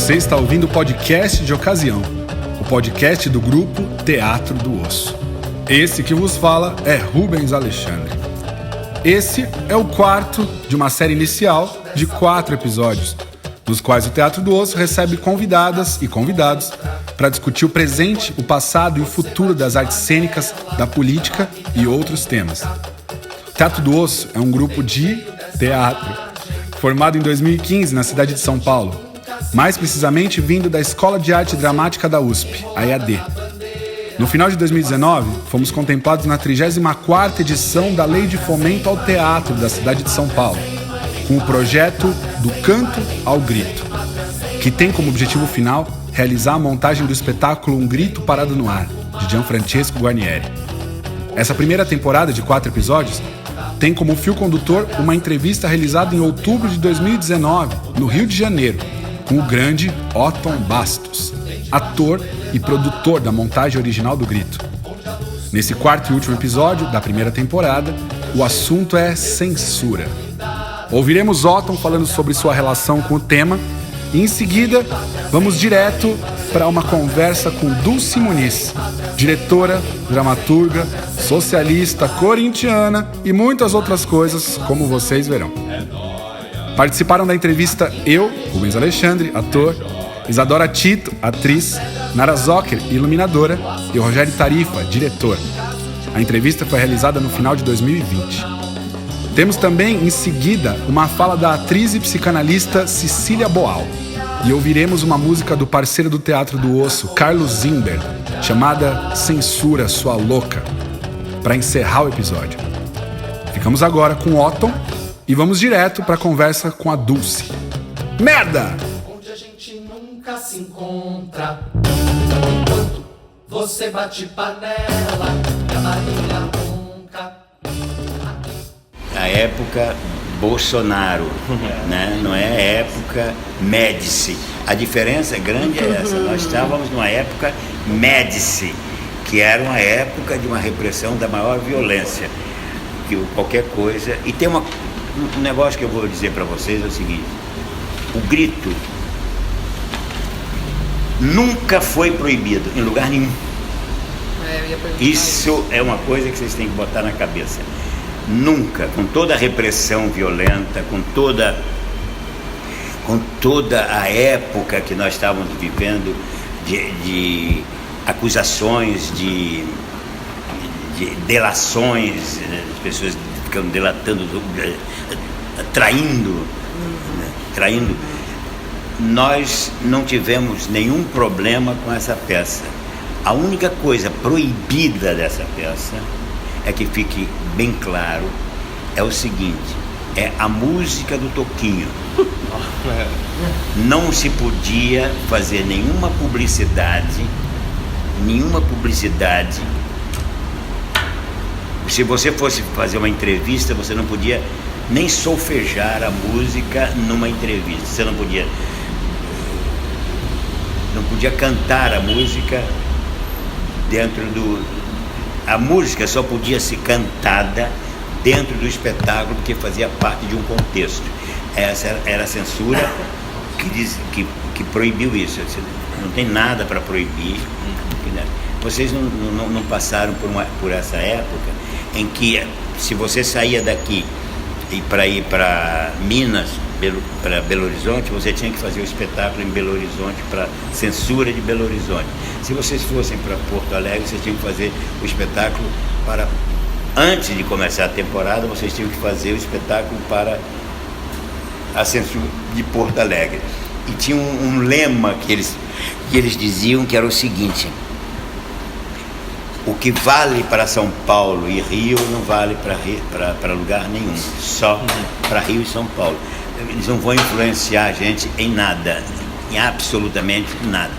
Você está ouvindo o podcast de ocasião, o podcast do grupo Teatro do Osso. Esse que vos fala é Rubens Alexandre. Esse é o quarto de uma série inicial de 4 episódios, nos quais o Teatro do Osso recebe convidadas e convidados para discutir o presente, o passado e o futuro das artes cênicas, da política e outros temas. O Teatro do Osso é um grupo de teatro formado em 2015 na cidade de São Paulo, mais precisamente vindo da Escola de Arte Dramática da USP, a EAD. No final de 2019, fomos contemplados na 34ª edição da Lei de Fomento ao Teatro da cidade de São Paulo, com o projeto Do Canto ao Grito, que tem como objetivo final realizar a montagem do espetáculo Um Grito Parado no Ar, de Gianfrancesco Guarnieri. Essa primeira temporada de 4 episódios tem como fio condutor uma entrevista realizada em outubro de 2019, no Rio de Janeiro, com o grande Otton Bastos, ator e produtor da montagem original do Grito. Nesse 4º e último episódio da primeira temporada, o assunto é censura. Ouviremos Otton falando sobre sua relação com o tema e, em seguida, vamos direto para uma conversa com Dulce Muniz, diretora, dramaturga, socialista, corintiana e muitas outras coisas, como vocês verão. Participaram da entrevista eu, Rubens Alexandre, ator, Isadora Tito, atriz, Nara Zocker, iluminadora, e Rogério Tarifa, diretor. A entrevista foi realizada no final de 2020. Temos também, em seguida, uma fala da atriz e psicanalista Cecília Boal. E ouviremos uma música do parceiro do Teatro do Osso, Carlos Zimber, chamada Censura, Sua Louca, para encerrar o episódio. Ficamos agora com Otton e vamos direto para a conversa com a Dulce. Merda! Onde a gente nunca se encontra, enquanto você bate panela e a barriga ronca. A época Bolsonaro, né? Não é a época Médici. A diferença grande é essa. Nós estávamos numa época Médici, que era uma época de uma repressão da maior violência, que qualquer coisa. E tem um negócio que eu vou dizer para vocês, é o seguinte: o grito nunca foi proibido em lugar nenhum. Isso é uma coisa que vocês têm que botar na cabeça. Nunca, com toda a repressão violenta, com toda a época que nós estávamos vivendo de acusações, de delações, as pessoas ficam delatando, traindo, nós não tivemos nenhum problema com essa peça. A única coisa proibida dessa peça, é que fique bem claro, é o seguinte: é a música do Toquinho. Não se podia fazer nenhuma publicidade. Se você fosse fazer uma entrevista, você não podia nem solfejar a música numa entrevista. Você não podia cantar a música dentro do... A música só podia ser cantada dentro do espetáculo, porque fazia parte de um contexto. Essa era a censura que proibiu isso. Não tem nada para proibir. Vocês não passaram por essa época em que, se você saía daqui e para ir para Minas, para Belo Horizonte, você tinha que fazer o espetáculo em Belo Horizonte, para censura de Belo Horizonte. Se vocês fossem para Porto Alegre, vocês tinham que fazer o espetáculo para... Antes de começar a temporada, vocês tinham que fazer o espetáculo para a censura de Porto Alegre. E tinha um lema que eles diziam, que era o seguinte: o que vale para São Paulo e Rio não vale para lugar nenhum, só para Rio e São Paulo. Eles não vão influenciar a gente em nada, em absolutamente nada.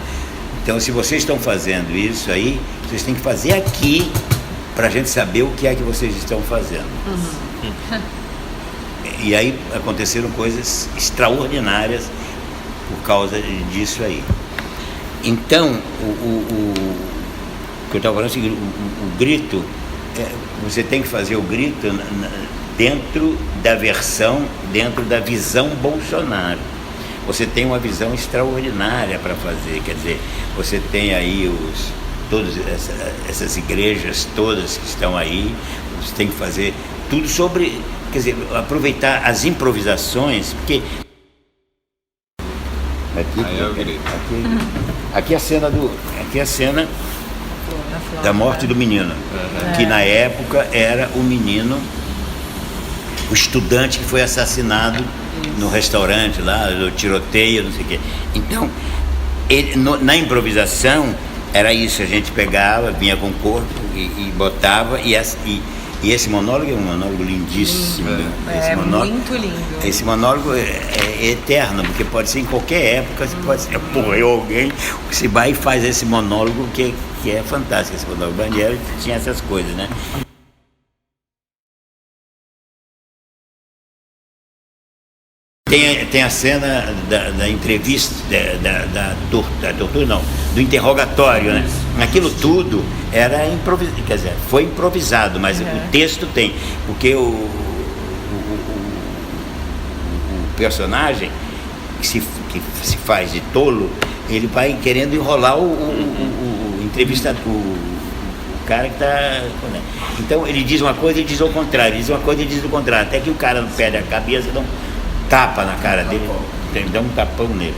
Então, se vocês estão fazendo isso aí, vocês têm que fazer aqui para a gente saber o que é que vocês estão fazendo. E aí aconteceram coisas extraordinárias por causa disso aí. Então, o que eu estava falando é o seguinte: o grito, você tem que fazer o grito dentro da versão, dentro da visão Bolsonaro. você tem uma visão extraordinária para fazer. Quer dizer, você tem aí todas essas igrejas todas que estão aí, você tem que fazer tudo sobre, quer dizer, aproveitar as improvisações, porque aqui é a cena da morte do menino, que na época era o menino, o estudante que foi assassinado no restaurante lá, do tiroteio, não sei o quê. Então, na improvisação era isso, a gente pegava, vinha com o corpo e botava, e esse monólogo é um monólogo lindíssimo. Muito lindo. Esse monólogo é eterno, porque pode ser em qualquer época, pode ser alguém que se vai e faz esse monólogo que é fantástico. Esse monólogo Guarnieri tinha essas coisas, né? Tem a cena da entrevista, da tortura, não, do interrogatório, né? Aquilo tudo era improvisado, quer dizer, foi improvisado, mas o texto tem, porque o personagem que se faz de tolo, ele vai querendo enrolar o entrevistador, o cara que está... Então ele diz uma coisa e diz o contrário, ele diz uma coisa e diz o contrário, até que o cara não perde a cabeça, não tapa na cara dele, dá um tapão nele.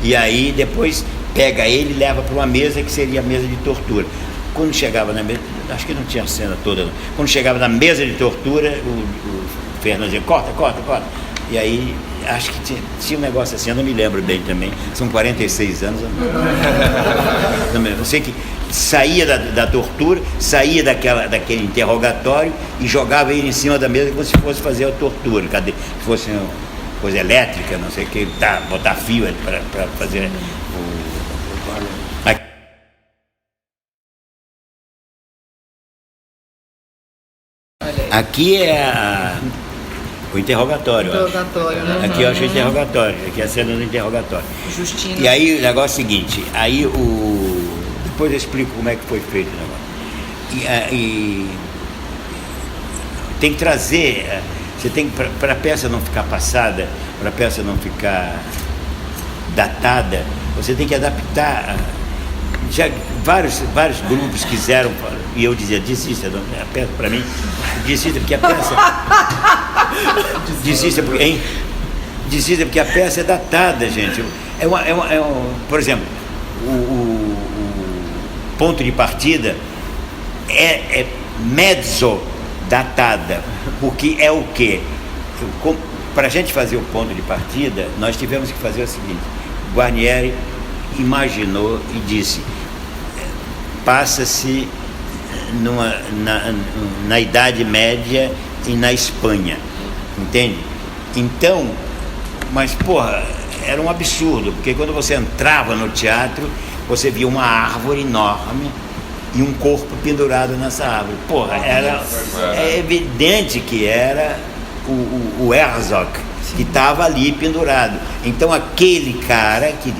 E aí depois pega ele e leva para uma mesa que seria a mesa de tortura. Quando chegava na mesa, acho que não tinha a cena toda, não. Quando chegava na mesa de tortura, o Fernando dizia, corta. E aí, acho que tinha um negócio assim, eu não me lembro bem também, são 46 anos. Eu sei que saía da tortura, saía daquele interrogatório e jogava ele em cima da mesa como se fosse fazer a tortura, se fosse uma coisa elétrica, não sei o que, botar fio para fazer Aqui é o interrogatório. Né? Aqui eu acho o interrogatório, aqui é a cena do interrogatório. Justino. E aí o negócio é o seguinte, depois eu explico como é que foi feito o negócio. E tem que trazer, você tem para a peça não ficar passada, para a peça não ficar datada, você tem que adaptar. Já vários grupos quiseram, e eu dizia, desista, a peça para mim, desista porque a peça. Desista porque a peça é datada, gente. Por exemplo, o ponto de partida é mezzo datada, porque é o quê? Para a gente fazer o ponto de partida, nós tivemos que fazer o seguinte: Guarnieri imaginou e disse, passa-se na Idade Média e na Espanha, entende? Então, mas porra, era um absurdo, porque quando você entrava no teatro, você via uma árvore enorme e um corpo pendurado nessa árvore. Porra, é evidente que era o Herzog, que estava ali pendurado. Então aquele cara, que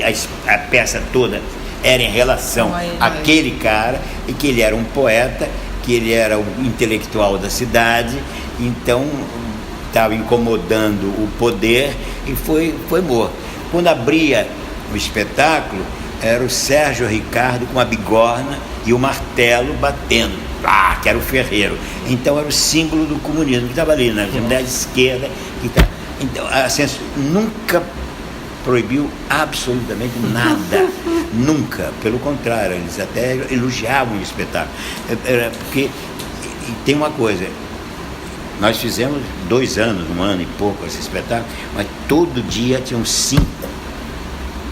a peça toda era em relação àquele cara, e que ele era um poeta, que ele era o intelectual da cidade, então estava incomodando o poder e foi morto. Quando abria o espetáculo, era o Sérgio Ricardo com a bigorna e o martelo batendo, que era o ferreiro. Então era o símbolo do comunismo que estava ali, na Assembleia de Esquerda. Então a censura nunca proibiu absolutamente nada, nunca, pelo contrário, eles até elogiavam o espetáculo. Porque tem uma coisa, nós fizemos 2 anos, 1 ano e pouco esse espetáculo, mas todo dia tinham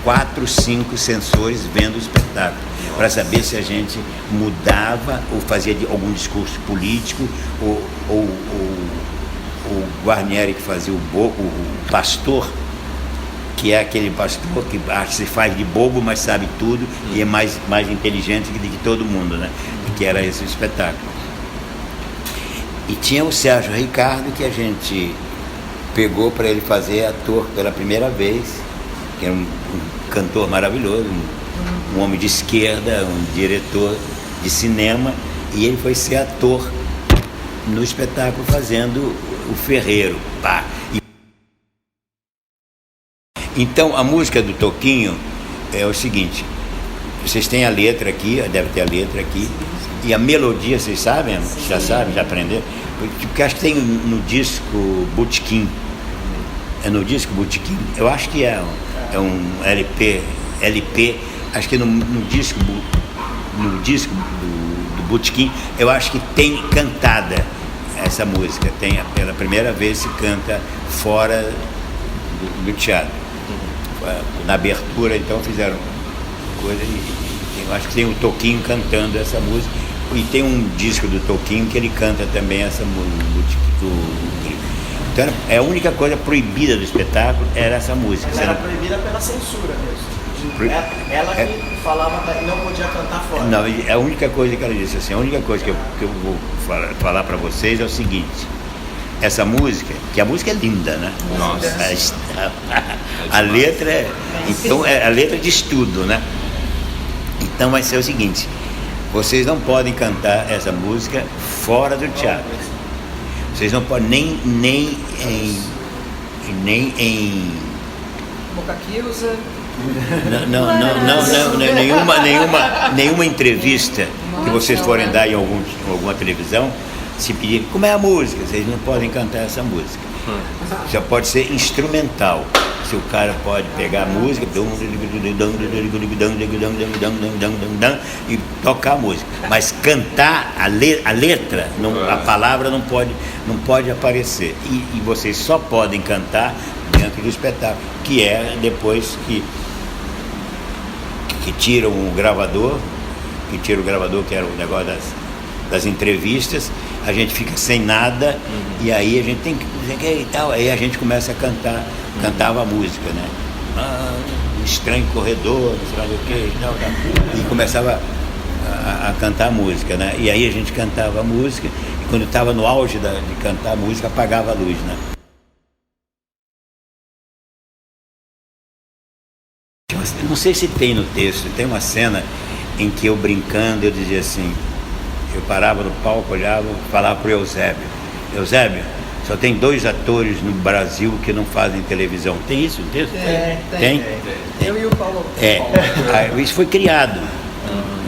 4, 5 censores vendo o espetáculo, para saber se a gente mudava ou fazia algum discurso político, ou o Guarnieri que fazia o pastor, que é aquele pastor que se faz de bobo, mas sabe tudo e é mais inteligente do que todo mundo, né? Que era esse espetáculo. E tinha o Sérgio Ricardo, que a gente pegou para ele fazer ator pela primeira vez, que era um cantor maravilhoso, um homem de esquerda, um diretor de cinema, e ele foi ser ator no espetáculo fazendo o ferreiro. Então, a música do Toquinho é o seguinte, vocês têm a letra aqui, deve ter a letra aqui, e a melodia, vocês sabem? Já sabem, já aprenderam? Porque acho que tem no disco Botequim. É no disco Botequim? Eu acho que é um LP, acho que no disco do Botequim, eu acho que tem cantada essa música. Pela primeira vez se canta fora do teatro. Na abertura, então, fizeram coisa e eu acho que tem o Toquinho cantando essa música. E tem um disco do Toquinho que ele canta também essa música. Então, a única coisa proibida do espetáculo era essa música. Ela era proibida pela censura mesmo. Ela que falava que não podia cantar fora. Não, a única coisa que ela disse assim, a única coisa que eu vou falar para vocês é o seguinte. Essa música, que a música é linda, né? Nossa. A letra então a letra de estudo, né? Então vai ser o seguinte, vocês não podem cantar essa música fora do teatro. Vocês não podem nem em Boca Kiusa. Não, nenhuma entrevista que vocês forem dar em alguma televisão, se pedir como é a música, vocês não podem cantar essa música. Já pode ser instrumental. Se o cara pode pegar a música e tocar a música, mas cantar a letra, a palavra não pode aparecer. E vocês só podem cantar dentro do espetáculo, que é depois que tiram o gravador, que era o negócio das entrevistas, a gente fica sem nada, e aí a gente tem que dizer que e tal, aí a gente começa a cantava a música, né? Um estranho corredor, não sei lá o que e tal, e começava a cantar a música, né? E aí a gente cantava a música, e quando estava no auge de cantar a música, apagava a luz, né? Não sei se tem no texto, tem uma cena em que eu brincando, eu dizia assim, eu parava no palco, olhava, falava pro Eusébio, só tem 2 atores no Brasil que não fazem televisão. Tem isso no texto? Tem? Eu e o Paulo. Isso foi criado.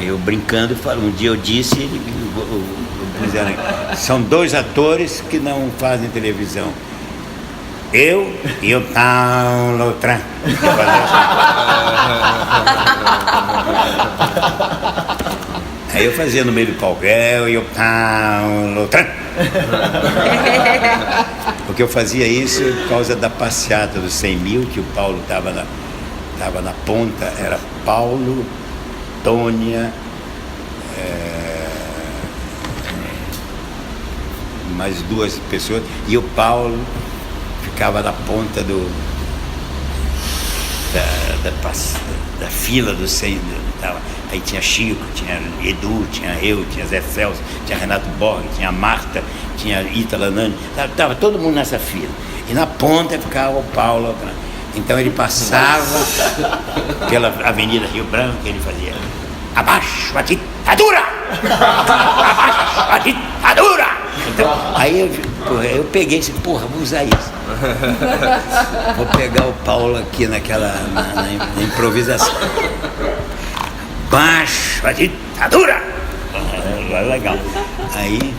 Eu brincando, um dia eu disse, são 2 atores que não fazem televisão. Eu e o Paulo Tran. Aí eu fazia no meio do palco, eu e o Paulo Tran. Porque eu fazia isso por causa da passeata dos 100 mil, que o Paulo estava na ponta, era Paulo, Tônia, mais 2 pessoas, e o Paulo ficava na ponta da fila do 100 mil. Aí tinha Chico, tinha Edu, tinha eu, tinha Zé Celso, tinha Renato Borges, tinha Marta, tinha Ítala Nani, estava todo mundo nessa fila. E na ponta ficava o Paulo. Então ele passava pela Avenida Rio Branco e ele fazia: abaixo a ditadura! Abaixo a ditadura! Então, aí eu peguei e disse, vou usar isso. Vou pegar o Paulo aqui na improvisação. Baixo a ditadura! Legal. Aí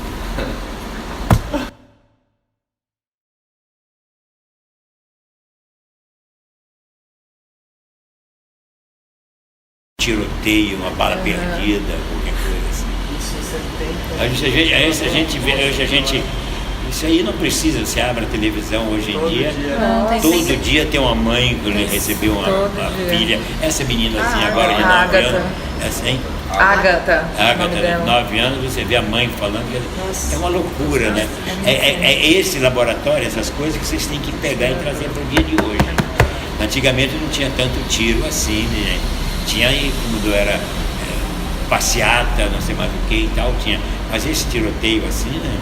tiroteio, uma bala perdida, qualquer coisa assim. Isso a gente vê, hoje a gente. Isso aí não precisa, você abre a televisão hoje em dia, todo dia tem uma mãe que recebeu uma filha, essa meninazinha agora de 9 anos, essa, hein? Ágata, de 9 anos, você vê a mãe falando, é uma loucura, né? É esse laboratório, essas coisas que vocês têm que pegar e trazer para o dia de hoje. Antigamente não tinha tanto tiro assim, né? Tinha aí, quando era passeata, não sei mais o que e tal, tinha. Mas esse tiroteio assim, né?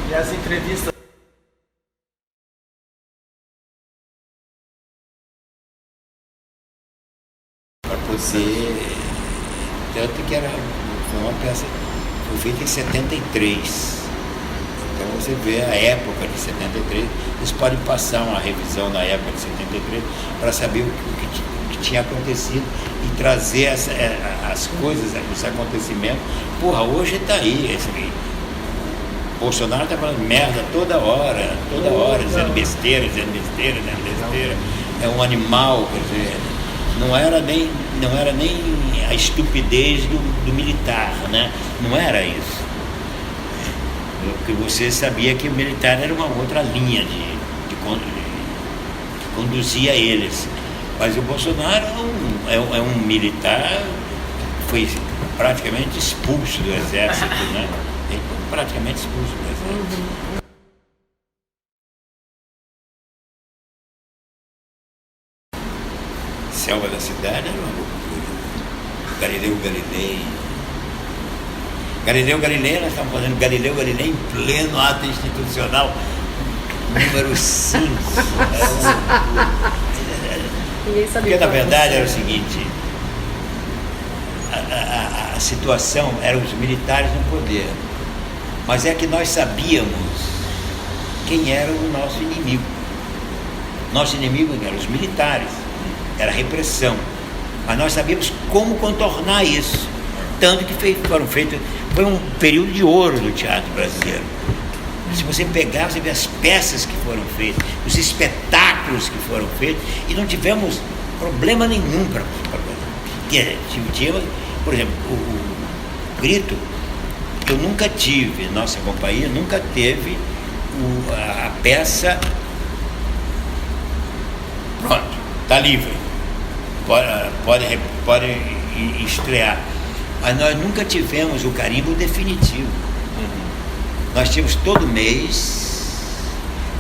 E as entrevistas. Para poder. Tanto que foi uma peça, foi feita em 73. Então você vê a época de 73, eles podem passar uma revisão na época de 73 para saber o que tinha acontecido e trazer as coisas, os acontecimentos. Porra, hoje está aí, Bolsonaro está falando merda toda hora, dizendo besteira. É um animal, quer dizer, não era nem a estupidez do militar, né? Não era isso. Porque você sabia que o militar era uma outra linha que conduzia eles. Mas o Bolsonaro é um militar que foi praticamente expulso do exército, né? Ele foi praticamente expulso do exército. Selva da cidade era uma loucura. Galileu Galilei, nós estamos fazendo Galileu Galilei em pleno ato institucional, número 5. Porque na verdade era o seguinte, a situação era os militares no poder, mas é que nós sabíamos quem era o nosso inimigo. Nosso inimigo eram os militares, era a repressão, mas nós sabíamos como contornar isso, tanto que foi um período de ouro do teatro brasileiro. Se você pegar, você vê as peças que foram feitas, os espetáculos que foram feitos, e não tivemos problema nenhum para por exemplo, o Grito, eu nunca tive, nossa companhia nunca teve a peça pronto, está livre, pode estrear, mas nós nunca tivemos o carimbo definitivo. Nós tínhamos todo mês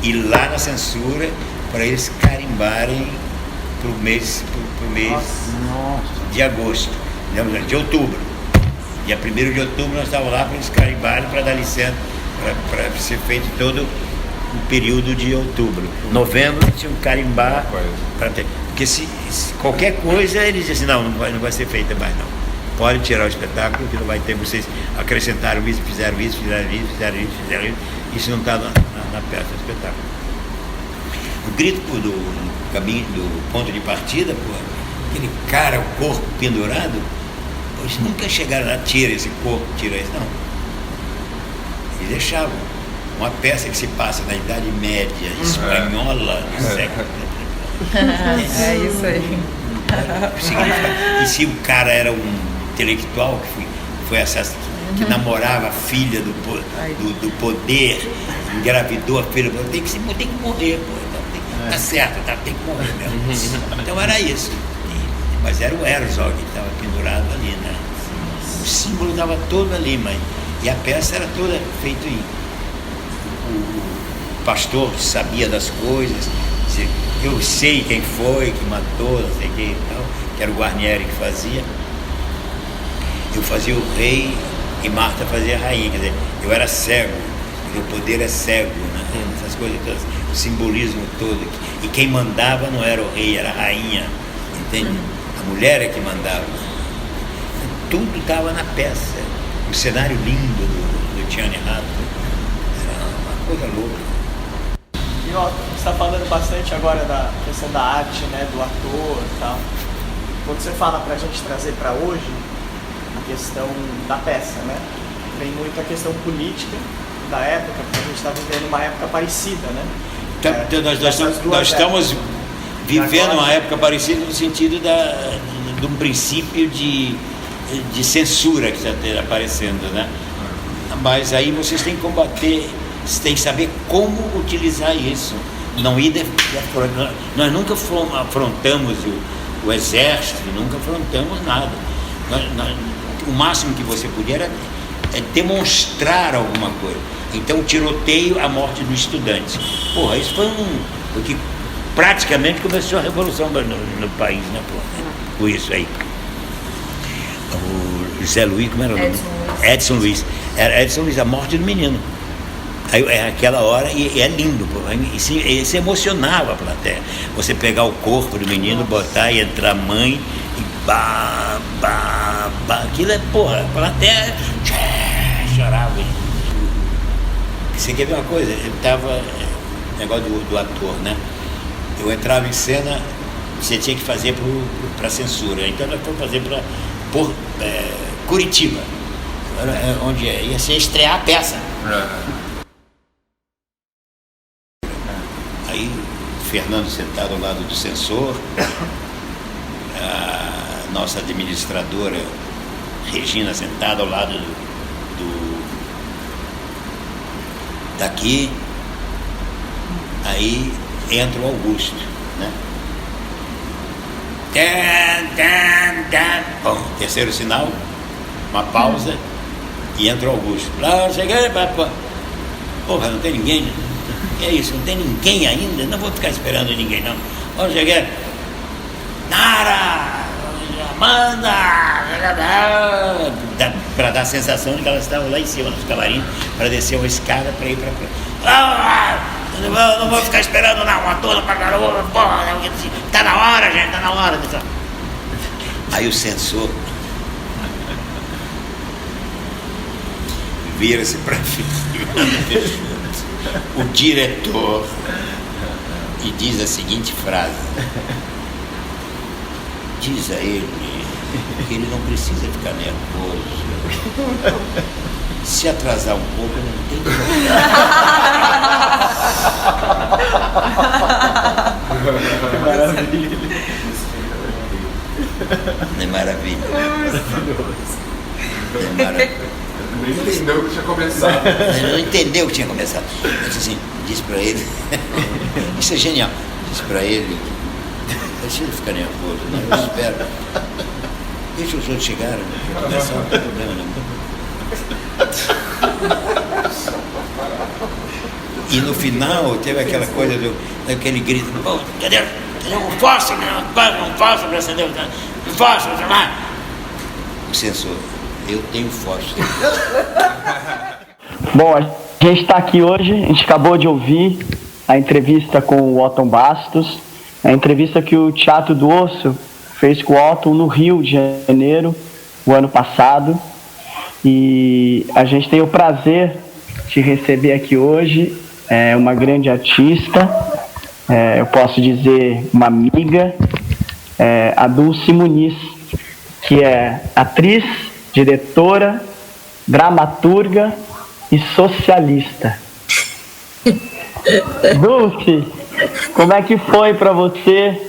ir lá na censura para eles carimbarem para o mês de agosto, de outubro. Dia 1º de outubro nós estávamos lá para eles carimbarem, para dar licença, para ser feito todo o período de outubro. Novembro tinham que carimbar, porque se qualquer coisa eles dizem assim, não vai ser feita mais não. Pode tirar o espetáculo, que não vai ter, vocês acrescentaram isso, fizeram isso, isso não está na peça do espetáculo. O Grito do caminho, do ponto de partida, aquele cara, o corpo pendurado, eles nunca chegaram lá, tira esse corpo, tira esse, não. Eles deixavam uma peça que se passa na Idade Média espanhola do século. É isso aí. E se o cara era um intelectual que foi assassinado, que namorava a filha do poder, engravidou a filha, tem que morrer, tá certo, tem que morrer mesmo. Então era isso. Mas era o Herzog que estava pendurado ali, né? O símbolo estava todo ali, e a peça era toda feita em. O pastor sabia das coisas, eu sei quem foi que matou, não sei quem e tal, que era o Guarnieri que fazia. Eu fazia o rei e Marta fazia a rainha, quer dizer, eu era cego, porque o poder é cego, né? Essas coisas todas, o simbolismo todo. E quem mandava não era o rei, era a rainha, entende? A mulher é que mandava. Tudo estava na peça. O cenário lindo do Tiane Rato. Era uma coisa louca. E ó, você está falando bastante agora da questão da arte, né, do ator e tal. Quando você fala para a gente trazer para hoje a questão da peça, né, vem muito a questão política da época, porque a gente está vivendo uma época parecida, né? Então, nós estamos vivendo uma época parecida no sentido de um princípio de censura que está aparecendo, né? Mas aí vocês têm que combater, vocês têm que saber como utilizar isso. Não ir nós nunca afrontamos o exército, nunca afrontamos nada. O máximo que você podia era demonstrar alguma coisa. Então, tiroteio, a morte do estudante. Porra, isso foi o que praticamente começou a revolução no país, né, porra? Com isso aí. O Zé Luiz, como era o nome? Edson Luiz. Era Edson Luiz, a morte do menino. Aí é aquela hora, e é lindo, porra. E se emocionava a plateia. Você pegar o corpo do menino, botar e entrar a mãe, e bah, aquilo é, porra, a plateia chorava. Você quer ver uma coisa? Eu tava, negócio do ator, né? Eu entrava em cena, você tinha que fazer para censura. Então nós fomos fazer por Curitiba, onde ia ser estrear a peça. Aí o Fernando sentado ao lado do censor, a nossa administradora Regina sentada ao lado daqui. Aí entra o Augusto, né? Bom, terceiro sinal, uma pausa e entra o Augusto. Lá, cheguei, porra, não tem ninguém, né? Que é isso, não tem ninguém ainda? Não vou ficar esperando ninguém, não. Ó, cheguei. Nara! Amanda! Para dar a sensação de que elas estavam lá em cima nos camarins, para descer uma escada para ir para. Não vou ficar esperando não, uma toda para garoto, porra, tá na hora, gente, tá na hora. Aí o censor vira-se para o diretor e diz a seguinte frase: diz a ele que ele não precisa ficar nervoso. Se atrasar um pouco, não tem problema. Não é maravilha? Não é maravilha? Nem entendeu que tinha começado. Ele não entendeu que tinha começado. Eu disse assim, disse pra ele, isso é genial, disse pra ele, deixa ele ficar nervoso, né? Eu espero. Deixa os outros chegarem, já começar, não tem problema não. E no final teve aquela coisa daquele grito, pô, cadê um fósforo, um fósforo para acender, um fósforo, lá. O censor, eu tenho fósforo. Bom, a gente está aqui hoje, a gente acabou de ouvir a entrevista com o Otton Bastos, a entrevista que o Teatro do Osso fez com o Otton no Rio de Janeiro, o ano passado. E a gente tem o prazer de receber aqui hoje uma grande artista, eu posso dizer uma amiga, a Dulce Muniz, que é atriz, diretora, dramaturga e socialista. Dulce, como é que foi para você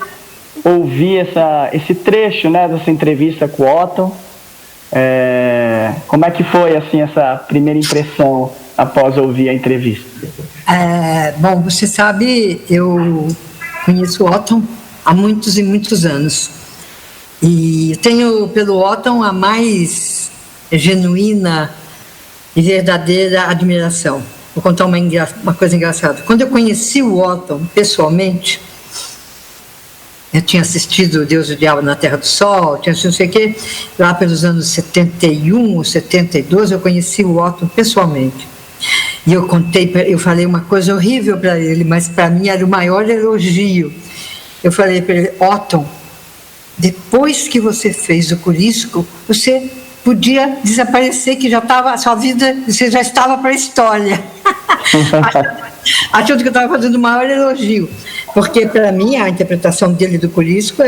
ouvir esse trecho, né, dessa entrevista com o Otton? Como é que foi assim, essa primeira impressão após ouvir a entrevista? Bom, você sabe, eu conheço o Otton há muitos e muitos anos. E tenho pelo Otton a mais genuína e verdadeira admiração. Vou contar uma coisa engraçada. Quando eu conheci o Otton pessoalmente, eu tinha assistido Deus e o Diabo na Terra do Sol, tinha assistido não sei o quê, lá pelos anos 71 ou 72, eu conheci o Otton pessoalmente. E eu falei uma coisa horrível para ele, mas para mim era o maior elogio. Eu falei para ele: Otton, depois que você fez o Corisco, você podia desaparecer, que já estava, a sua vida, você já estava para a história. Achando que eu estava fazendo o maior elogio, porque para mim a interpretação dele do Corisco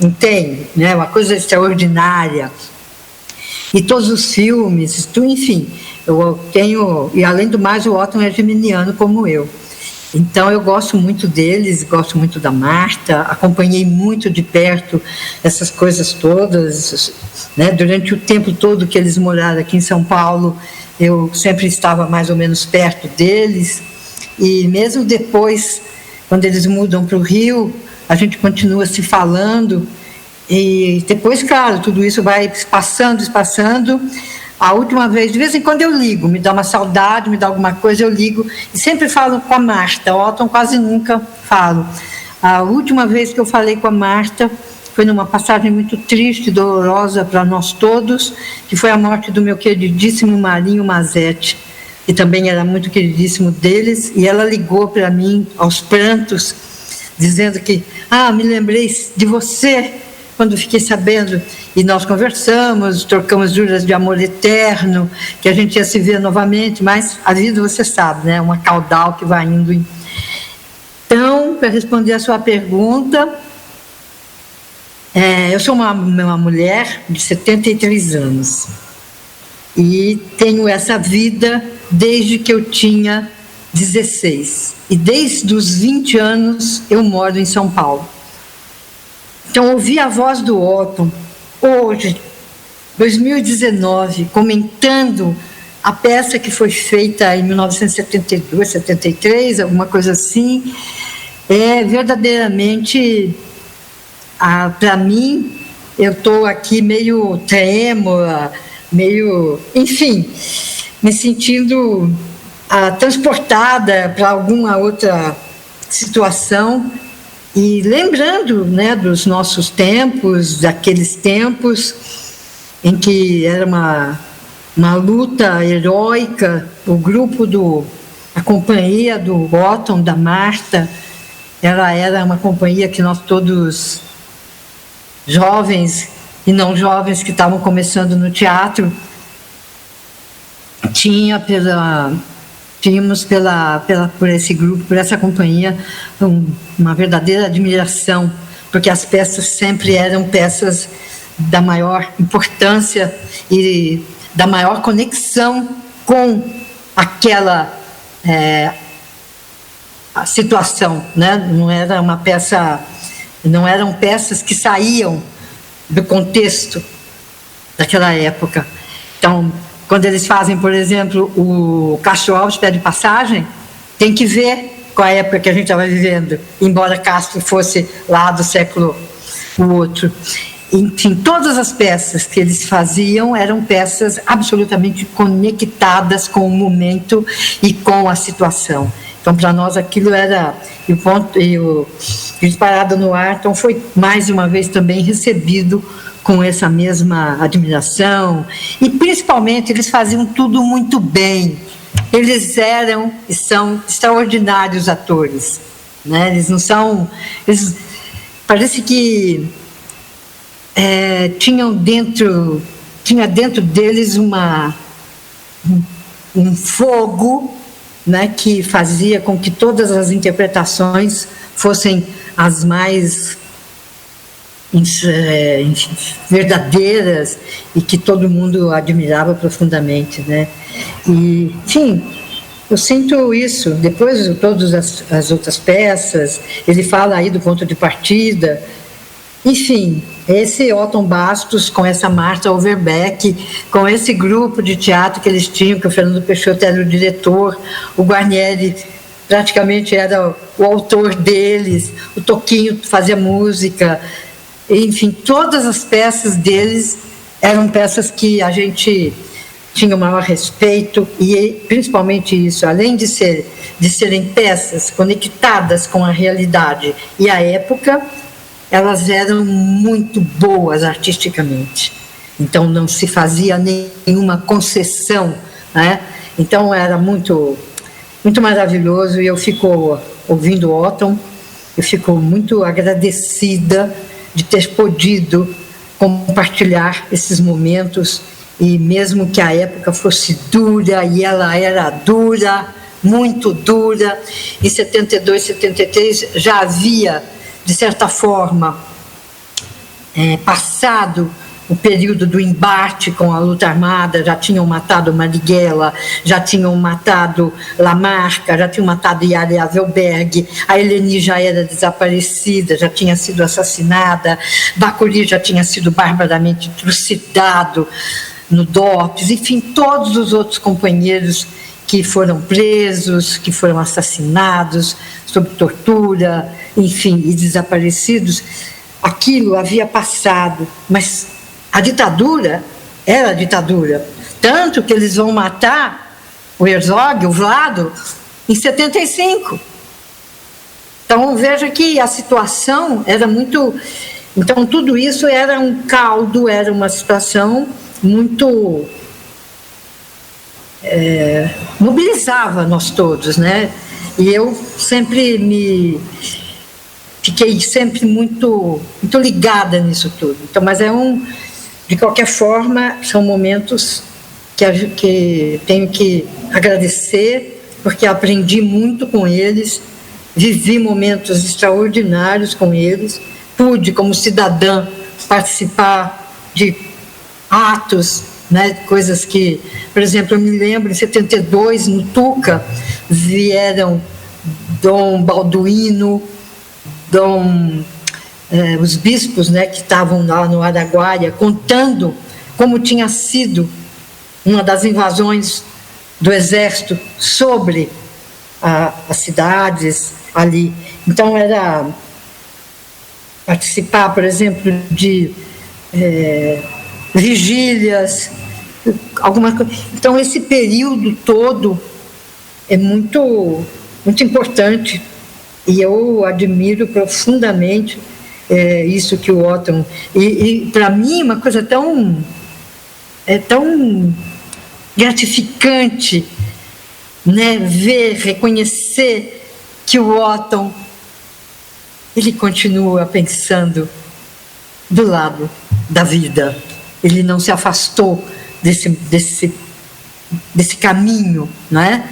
não tem, né, uma coisa extraordinária. E todos os filmes, enfim, eu tenho, e além do mais o Otton é geminiano como eu. Então eu gosto muito deles, gosto muito da Marta, acompanhei muito de perto essas coisas todas, né? Durante o tempo todo que eles moraram aqui em São Paulo, eu sempre estava mais ou menos perto deles, e mesmo depois, quando eles mudam para o Rio, a gente continua se falando, e depois, claro, tudo isso vai passando. A última vez, de vez em quando eu ligo, me dá uma saudade, me dá alguma coisa, eu ligo, e sempre falo com a Marta. O Otton quase nunca falo. A última vez que eu falei com a Marta foi numa passagem muito triste, dolorosa para nós todos, que foi a morte do meu queridíssimo Marinho Mazetti, que também era muito queridíssimo deles, e ela ligou para mim aos prantos, dizendo que, me lembrei de você quando fiquei sabendo, e nós conversamos, trocamos juras de amor eterno, que a gente ia se ver novamente, mas a vida, você sabe, né? Uma caudal que vai indo. Então, para responder a sua pergunta, eu sou uma mulher de 73 anos e tenho essa vida desde que eu tinha 16. E desde os 20 anos eu moro em São Paulo. Então, ouvir a voz do Otton, hoje, 2019, comentando a peça que foi feita em 1972, 73, alguma coisa assim, é verdadeiramente, para mim, eu estou aqui meio trêmula, enfim, me sentindo transportada para alguma outra situação. E lembrando, né, dos nossos tempos, daqueles tempos em que era uma luta heróica, a companhia do Otton, da Marta, ela era uma companhia que nós todos, jovens e não jovens que estavam começando no teatro, tínhamos por esse grupo, por essa companhia, uma verdadeira admiração, porque as peças sempre eram peças da maior importância e da maior conexão com aquela a situação, né? Não eram peças que saíam do contexto daquela época. Então, quando eles fazem, por exemplo, o Castro Alves Pede Passagem, tem que ver qual a época que a gente estava vivendo, embora Castro fosse lá do século o outro. Enfim, todas as peças que eles faziam eram peças absolutamente conectadas com o momento e com a situação. Então, para nós, aquilo era... E o Disparado no Ar, então, foi mais uma vez também recebido com essa mesma admiração, e principalmente eles faziam tudo muito bem. Eles eram e são extraordinários atores, né? Eles não são... parece que tinha dentro deles um fogo, né, que fazia com que todas as interpretações fossem as mais verdadeiras e que todo mundo admirava profundamente, né? E, enfim, eu sinto isso. Depois de todas as outras peças, ele fala aí do ponto de partida. Enfim, esse Otton Bastos com essa Marta Overbeck, com esse grupo de teatro que eles tinham, que o Fernando Peixoto era o diretor, o Guarnieri praticamente era o autor deles, o Toquinho fazia música. Enfim, todas as peças deles eram peças que a gente tinha o maior respeito, e principalmente isso, além de serem peças conectadas com a realidade e a época, elas eram muito boas artisticamente. Então não se fazia nenhuma concessão, né? Então era muito, muito maravilhoso, e eu fico ouvindo Otton, eu fico muito agradecida de ter podido compartilhar esses momentos, e mesmo que a época fosse dura, e ela era dura, muito dura, em 72, 73 já havia, de certa forma, passado o período do embate com a luta armada, já tinham matado Marighella, já tinham matado Lamarca, já tinham matado Yari Avelberg, a Eleni já era desaparecida, já tinha sido assassinada, Bacuri já tinha sido barbaramente trucidado no DOPS, enfim, todos os outros companheiros que foram presos, que foram assassinados, sob tortura, enfim, e desaparecidos. Aquilo havia passado, mas a ditadura era a ditadura. Tanto que eles vão matar o Herzog, o Vlado, em 75. Então, veja que a situação era muito... Então, tudo isso era um caldo, era uma situação muito... mobilizava nós todos, né? E eu sempre fiquei sempre muito ligada nisso tudo. Então, mas de qualquer forma, são momentos que tenho que agradecer, porque aprendi muito com eles, vivi momentos extraordinários com eles, pude, como cidadã, participar de atos, né, coisas que, por exemplo, eu me lembro, em 72, no Tuca, vieram Dom Balduino, os bispos, né, que estavam lá no Araguaia, contando como tinha sido uma das invasões do exército sobre as cidades ali. Então, era participar, por exemplo, de vigílias, alguma coisa. Então, esse período todo é muito, muito importante, e eu admiro profundamente isso que o Otton... E para mim, uma coisa tão gratificante, né, ver, reconhecer que o Otton, ele continua pensando do lado da vida. Ele não se afastou desse caminho, não é?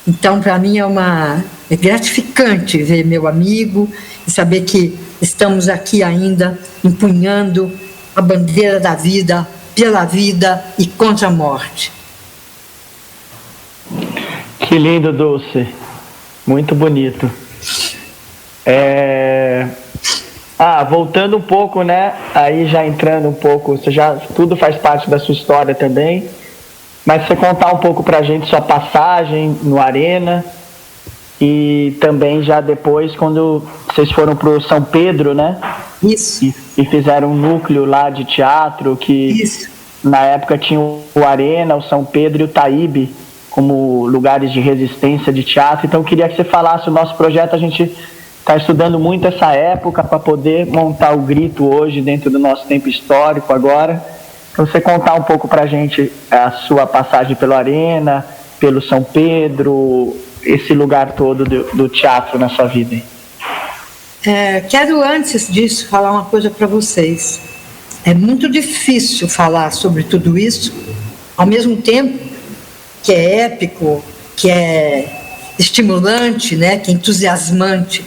Então, para mim, é gratificante ver meu amigo e saber que estamos aqui ainda empunhando a bandeira da vida, pela vida e contra a morte. Que lindo, Dulce. Muito bonito. Voltando um pouco, né? Aí já entrando um pouco, tudo faz parte da sua história também. Mas você contar um pouco pra gente sua passagem no Arena e também já depois quando vocês foram pro São Pedro, né? Isso. E fizeram um núcleo lá de teatro que Isso. Na época tinha o Arena, o São Pedro e o Taíbe como lugares de resistência de teatro. Então eu queria que você falasse o nosso projeto. A gente está estudando muito essa época para poder montar o Grito hoje dentro do nosso tempo histórico agora. Então você contar um pouco para a gente a sua passagem pelo Arena, pelo São Pedro, esse lugar todo do teatro na sua vida. Quero antes disso falar uma coisa para vocês. É muito difícil falar sobre tudo isso, ao mesmo tempo que é épico, que é estimulante, né, que é entusiasmante,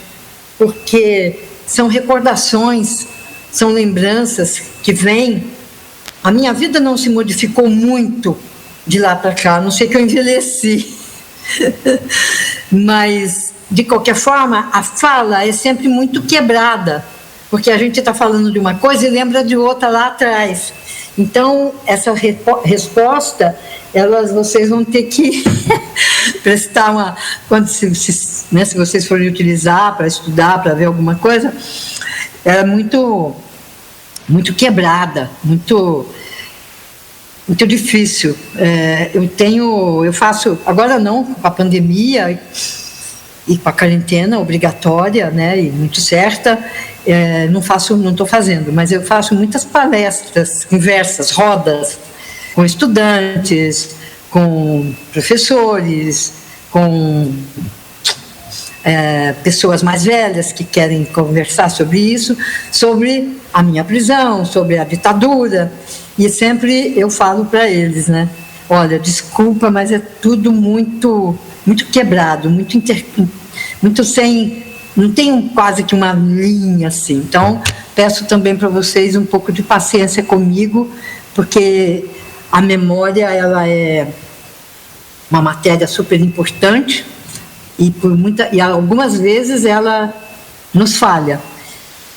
porque são recordações, são lembranças que vêm. A minha vida não se modificou muito de lá para cá, a não sei que eu envelheci. Mas, de qualquer forma, a fala é sempre muito quebrada, porque a gente está falando de uma coisa e lembra de outra lá atrás. Então, essa resposta, vocês vão ter que prestar se vocês forem utilizar para estudar, para ver alguma coisa, é muito, muito quebrada, muito difícil. Eu faço, agora não, com a pandemia e com a quarentena obrigatória, né, e muito certa, não estou fazendo, mas eu faço muitas palestras, conversas, rodas, com estudantes, com professores, com pessoas mais velhas que querem conversar sobre isso, sobre a minha prisão, sobre a ditadura, e sempre eu falo para eles, né? Olha, desculpa, mas é tudo muito, muito quebrado, muito sem, não tem quase que uma linha assim. Então, peço também para vocês um pouco de paciência comigo, porque a memória, ela é uma matéria super importante e algumas vezes ela nos falha.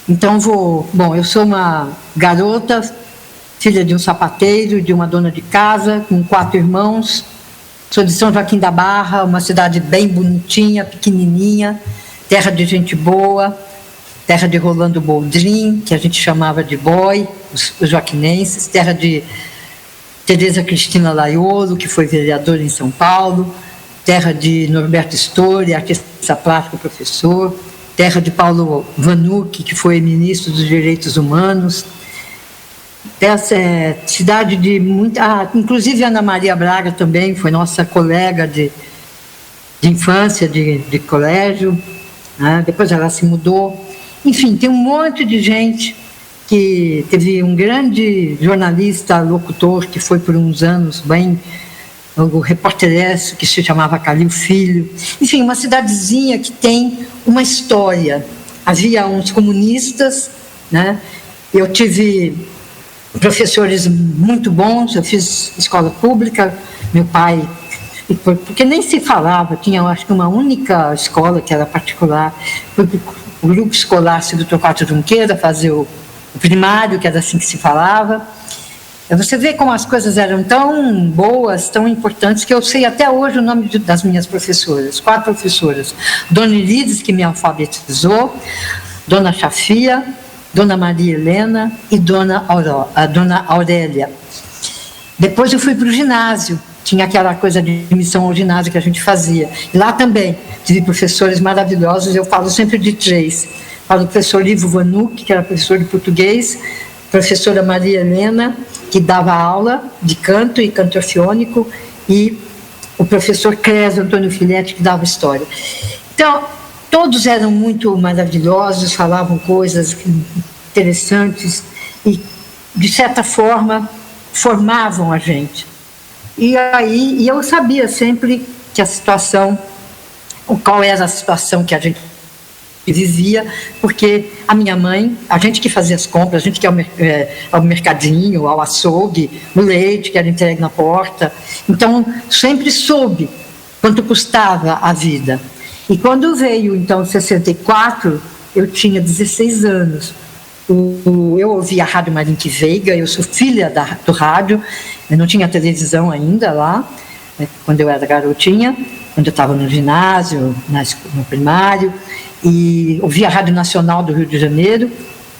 Então eu sou uma garota, filha de um sapateiro, de uma dona de casa, com 4 irmãos. Sou de São Joaquim da Barra, uma cidade bem bonitinha, pequenininha, terra de gente boa, terra de Rolando Boldrin, que a gente chamava de boy, os joaquinenses, terra de Tereza Cristina Laiolo, que foi vereadora em São Paulo, terra de Norberto Story, artista plástico, professor, terra de Paulo Vanucci, que foi ministro dos Direitos Humanos, essa cidade de muita... inclusive Ana Maria Braga também foi nossa colega de infância, de colégio, né? Depois ela se mudou. Enfim, tem um monte de gente que teve um grande jornalista, locutor, que foi por uns anos bem, o repórter que se chamava Calil Filho. Enfim, uma cidadezinha que tem uma história. Havia uns comunistas, né? Eu tive professores muito bons, eu fiz escola pública, meu pai, porque nem se falava, tinha acho que uma única escola que era particular, o grupo escolar do Torquato Junqueira fazer o primário, que era assim que se falava. Você vê como as coisas eram tão boas, tão importantes, que eu sei até hoje o nome das minhas professoras, 4 professoras. Dona Irides, que me alfabetizou, Dona Chafia, Dona Maria Helena e Dona Aurélia. Depois eu fui para o ginásio, tinha aquela coisa de admissão ao ginásio que a gente fazia. E lá também tive professores maravilhosos, eu falo sempre de 3. Falo do professor Ivo Vanucci, que era professor de português, professora Maria Helena, que dava aula de canto e canto orfeônico, e o professor Clésio Antônio Filetti, que dava história. Então, todos eram muito maravilhosos, falavam coisas interessantes e, de certa forma, formavam a gente. E aí eu sabia sempre que a situação, qual era a situação que a gente vivia, porque a minha mãe, a gente que fazia as compras, a gente que ia ao mercadinho, ao açougue, o leite que era entregue na porta, então sempre soube quanto custava a vida. E quando veio, então, em 64, eu tinha 16 anos. Eu ouvia a Rádio Marink Veiga, eu sou filha do rádio, eu não tinha televisão ainda lá, quando eu era garotinha, quando eu estava no ginásio, no primário, e ouvia a Rádio Nacional do Rio de Janeiro.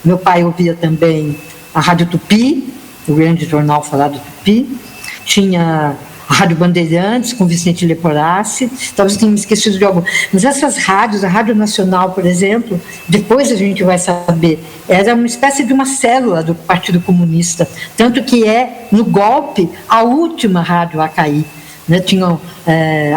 Meu pai ouvia também a Rádio Tupi, o grande jornal falado Tupi. Tinha a Rádio Bandeirantes, com Vicente Leporassi, talvez eu tenha me esquecido de algum. Mas essas rádios, a Rádio Nacional, por exemplo, depois a gente vai saber, era uma espécie de uma célula do Partido Comunista, tanto que no golpe, a última rádio a cair. Né?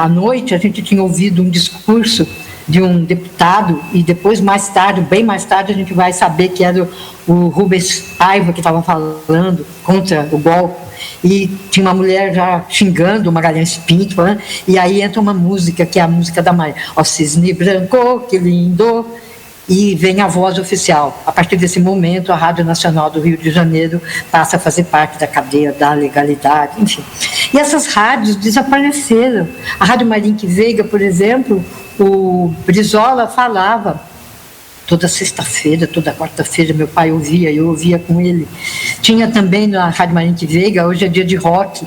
À noite, a gente tinha ouvido um discurso de um deputado, e depois, mais tarde, bem mais tarde, a gente vai saber que era o Rubens Paiva que estava falando contra o golpe, e tinha uma mulher já xingando o Magalhães Pinto, né? E aí entra uma música, que é a música da Maria, ó cisne branco, que lindo, e vem a voz oficial. A partir desse momento, a Rádio Nacional do Rio de Janeiro passa a fazer parte da cadeia da legalidade, enfim. E essas rádios desapareceram. A Rádio Marink Veiga, por exemplo, o Brizola falava toda sexta-feira, toda quarta-feira, meu pai ouvia, eu ouvia com ele. Tinha também na Rádio Marink Veiga, hoje é dia de rock,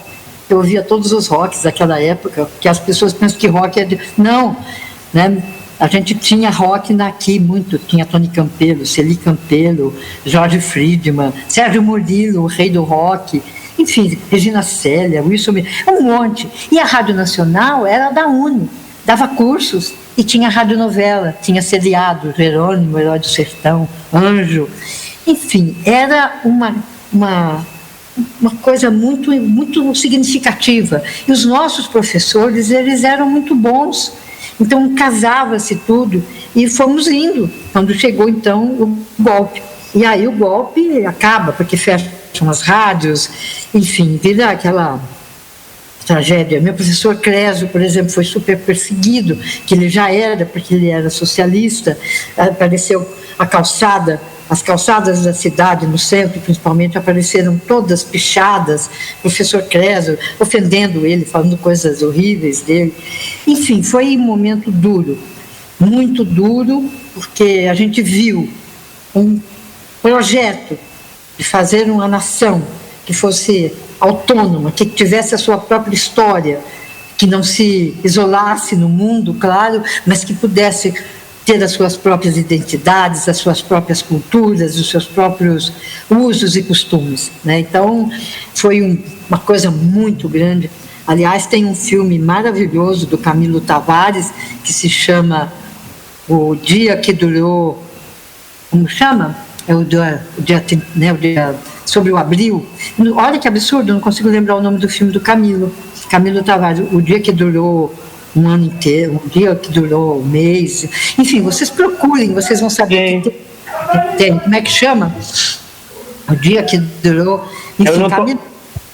eu ouvia todos os rocks daquela época, que as pessoas pensam que rock é Não, né? A gente tinha rock aqui muito, tinha Tony Campelo, Celi Campelo, Jorge Friedman, Sérgio Murilo, o rei do rock, enfim, Regina Célia, Wilson, um monte. E a Rádio Nacional era da UNE, dava cursos, e tinha radionovela, tinha seriado, Jerônimo, Herói do Sertão, Anjo, enfim, era uma coisa muito, muito significativa. E os nossos professores, eles eram muito bons, então casava-se tudo, e fomos indo, quando chegou então o golpe. E aí o golpe acaba, porque fecham as rádios, enfim, vira aquela tragédia. Meu professor Clésio, por exemplo, foi super perseguido, que ele já era, porque ele era socialista. Apareceu as calçadas da cidade, no centro principalmente, apareceram todas pichadas, professor Clésio ofendendo ele, falando coisas horríveis dele. Enfim, foi um momento duro, muito duro, porque a gente viu um projeto de fazer uma nação que fosse autônoma, que tivesse a sua própria história, que não se isolasse no mundo, claro, mas que pudesse ter as suas próprias identidades, as suas próprias culturas, os seus próprios usos e costumes, né? Então, foi uma coisa muito grande. Aliás, tem um filme maravilhoso do Camilo Tavares, que se chama O Dia que Durou... Como chama? É o dia sobre o Abril. Olha que absurdo, não consigo lembrar o nome do filme do Camilo Tavares. O Dia que Durou um ano inteiro, um dia que durou um mês. Enfim, vocês procurem, vocês vão saber. tem, como é que chama? O dia que durou, enfim,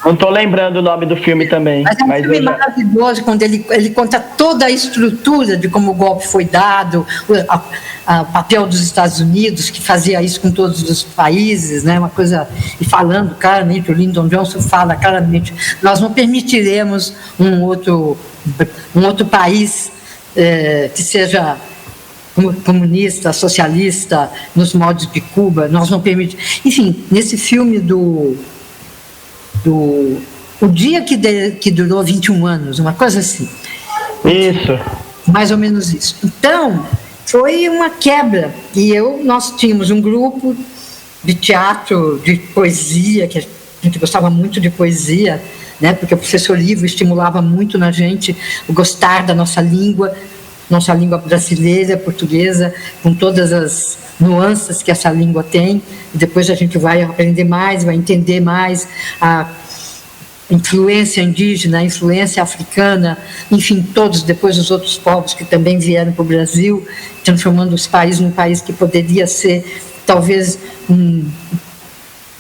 não estou lembrando o nome do filme também. Mas é um filme maravilhoso, quando ele conta toda a estrutura de como o golpe foi dado, o papel dos Estados Unidos, que fazia isso com todos os países, né? Uma coisa, e falando claramente, o Lyndon Johnson fala claramente, nós não permitiremos um outro país que seja comunista, socialista, nos moldes de Cuba, nós não permitimos. Enfim, nesse filme o dia que durou 21 anos, uma coisa assim. Isso. Mais ou menos isso. Então, foi uma quebra. E nós tínhamos um grupo de teatro, de poesia, que a gente gostava muito de poesia, né? Porque o professor Ivo estimulava muito na gente o gostar da nossa língua brasileira, portuguesa, com todas as nuances que essa língua tem, e depois a gente vai aprender mais, vai entender mais a influência indígena, a influência africana, enfim, todos depois os outros povos que também vieram para o Brasil, transformando os países num país que poderia ser talvez um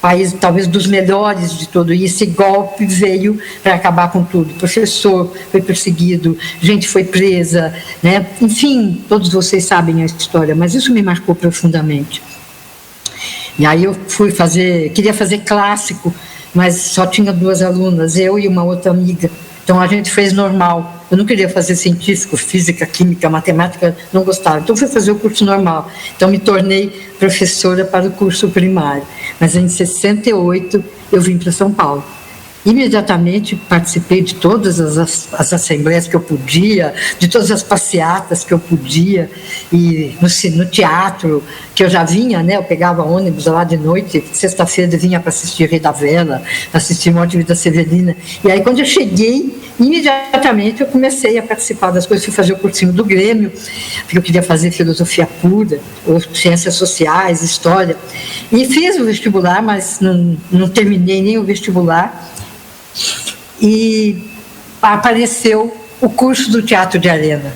país talvez dos melhores de todo, e esse golpe veio para acabar com tudo. O professor foi perseguido, gente foi presa, né? Enfim, todos vocês sabem a história, mas isso me marcou profundamente. E aí eu queria fazer clássico, mas só tinha 2 alunas, eu e uma outra amiga. Então a gente fez normal. Eu não queria fazer científico, física, química, matemática, não gostava. Então fui fazer o curso normal. Então me tornei professora para o curso primário. Mas em 68 eu vim para São Paulo. Imediatamente participei de todas as assembleias que eu podia, de todas as passeatas que eu podia, e no teatro, que eu já vinha, né, eu pegava ônibus lá de noite, sexta-feira eu vinha para assistir Rei da Vela, para assistir Morte e Vida Severina, e aí quando eu cheguei, imediatamente eu comecei a participar das coisas, fui fazer o cursinho do Grêmio, porque eu queria fazer filosofia pura, ou ciências sociais, história, e fiz o vestibular, mas não terminei nem o vestibular. E apareceu o curso do Teatro de Arena,